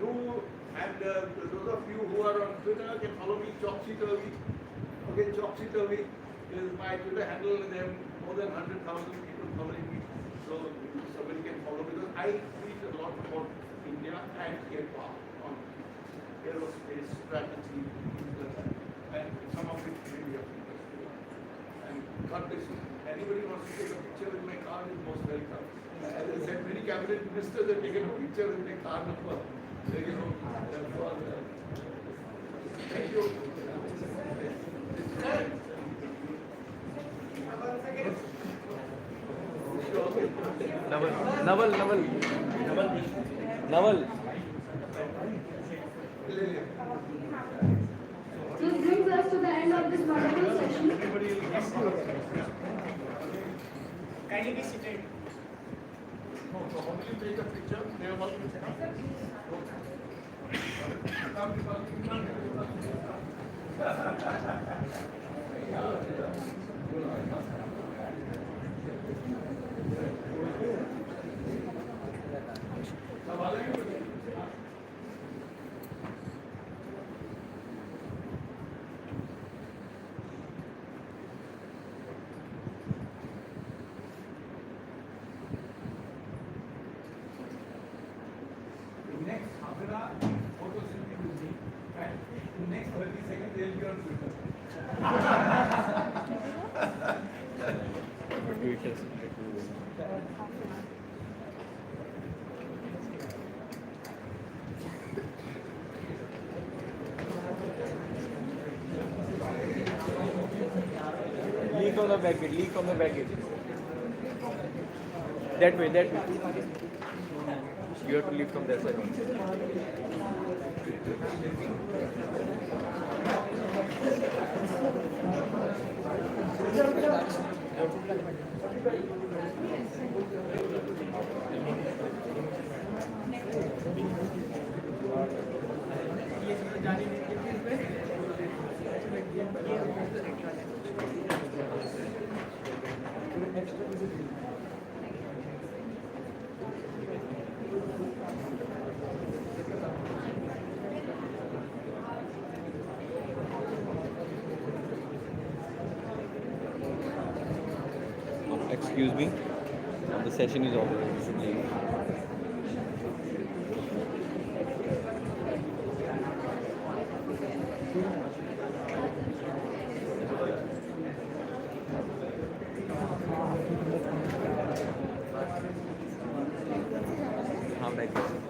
do, and those of you who are on Twitter can follow me, Chopsy Turvy. Okay, Chopsy Turvy is my Twitter handle, and there are more than 100,000 people following me. So somebody can follow, because I tweet a lot about India and airpower on aerospace strategy, things like that. And some of it maybe of interest to you. And God bless you. Anybody wants to take a picture with my card is most welcome. As I said, many cabinet ministers have taken a picture with my card number. Thank you.
Naval.
This brings us to the end of this wonderful session.
Kindly be seated.
So how will you take a picture? They have all next half an hour, photosynthesis will be
Leak on the packet, leak on the packet. That way, that way. You have to leave from that side only. Excuse me, the session is over. You should leave. हाँ bag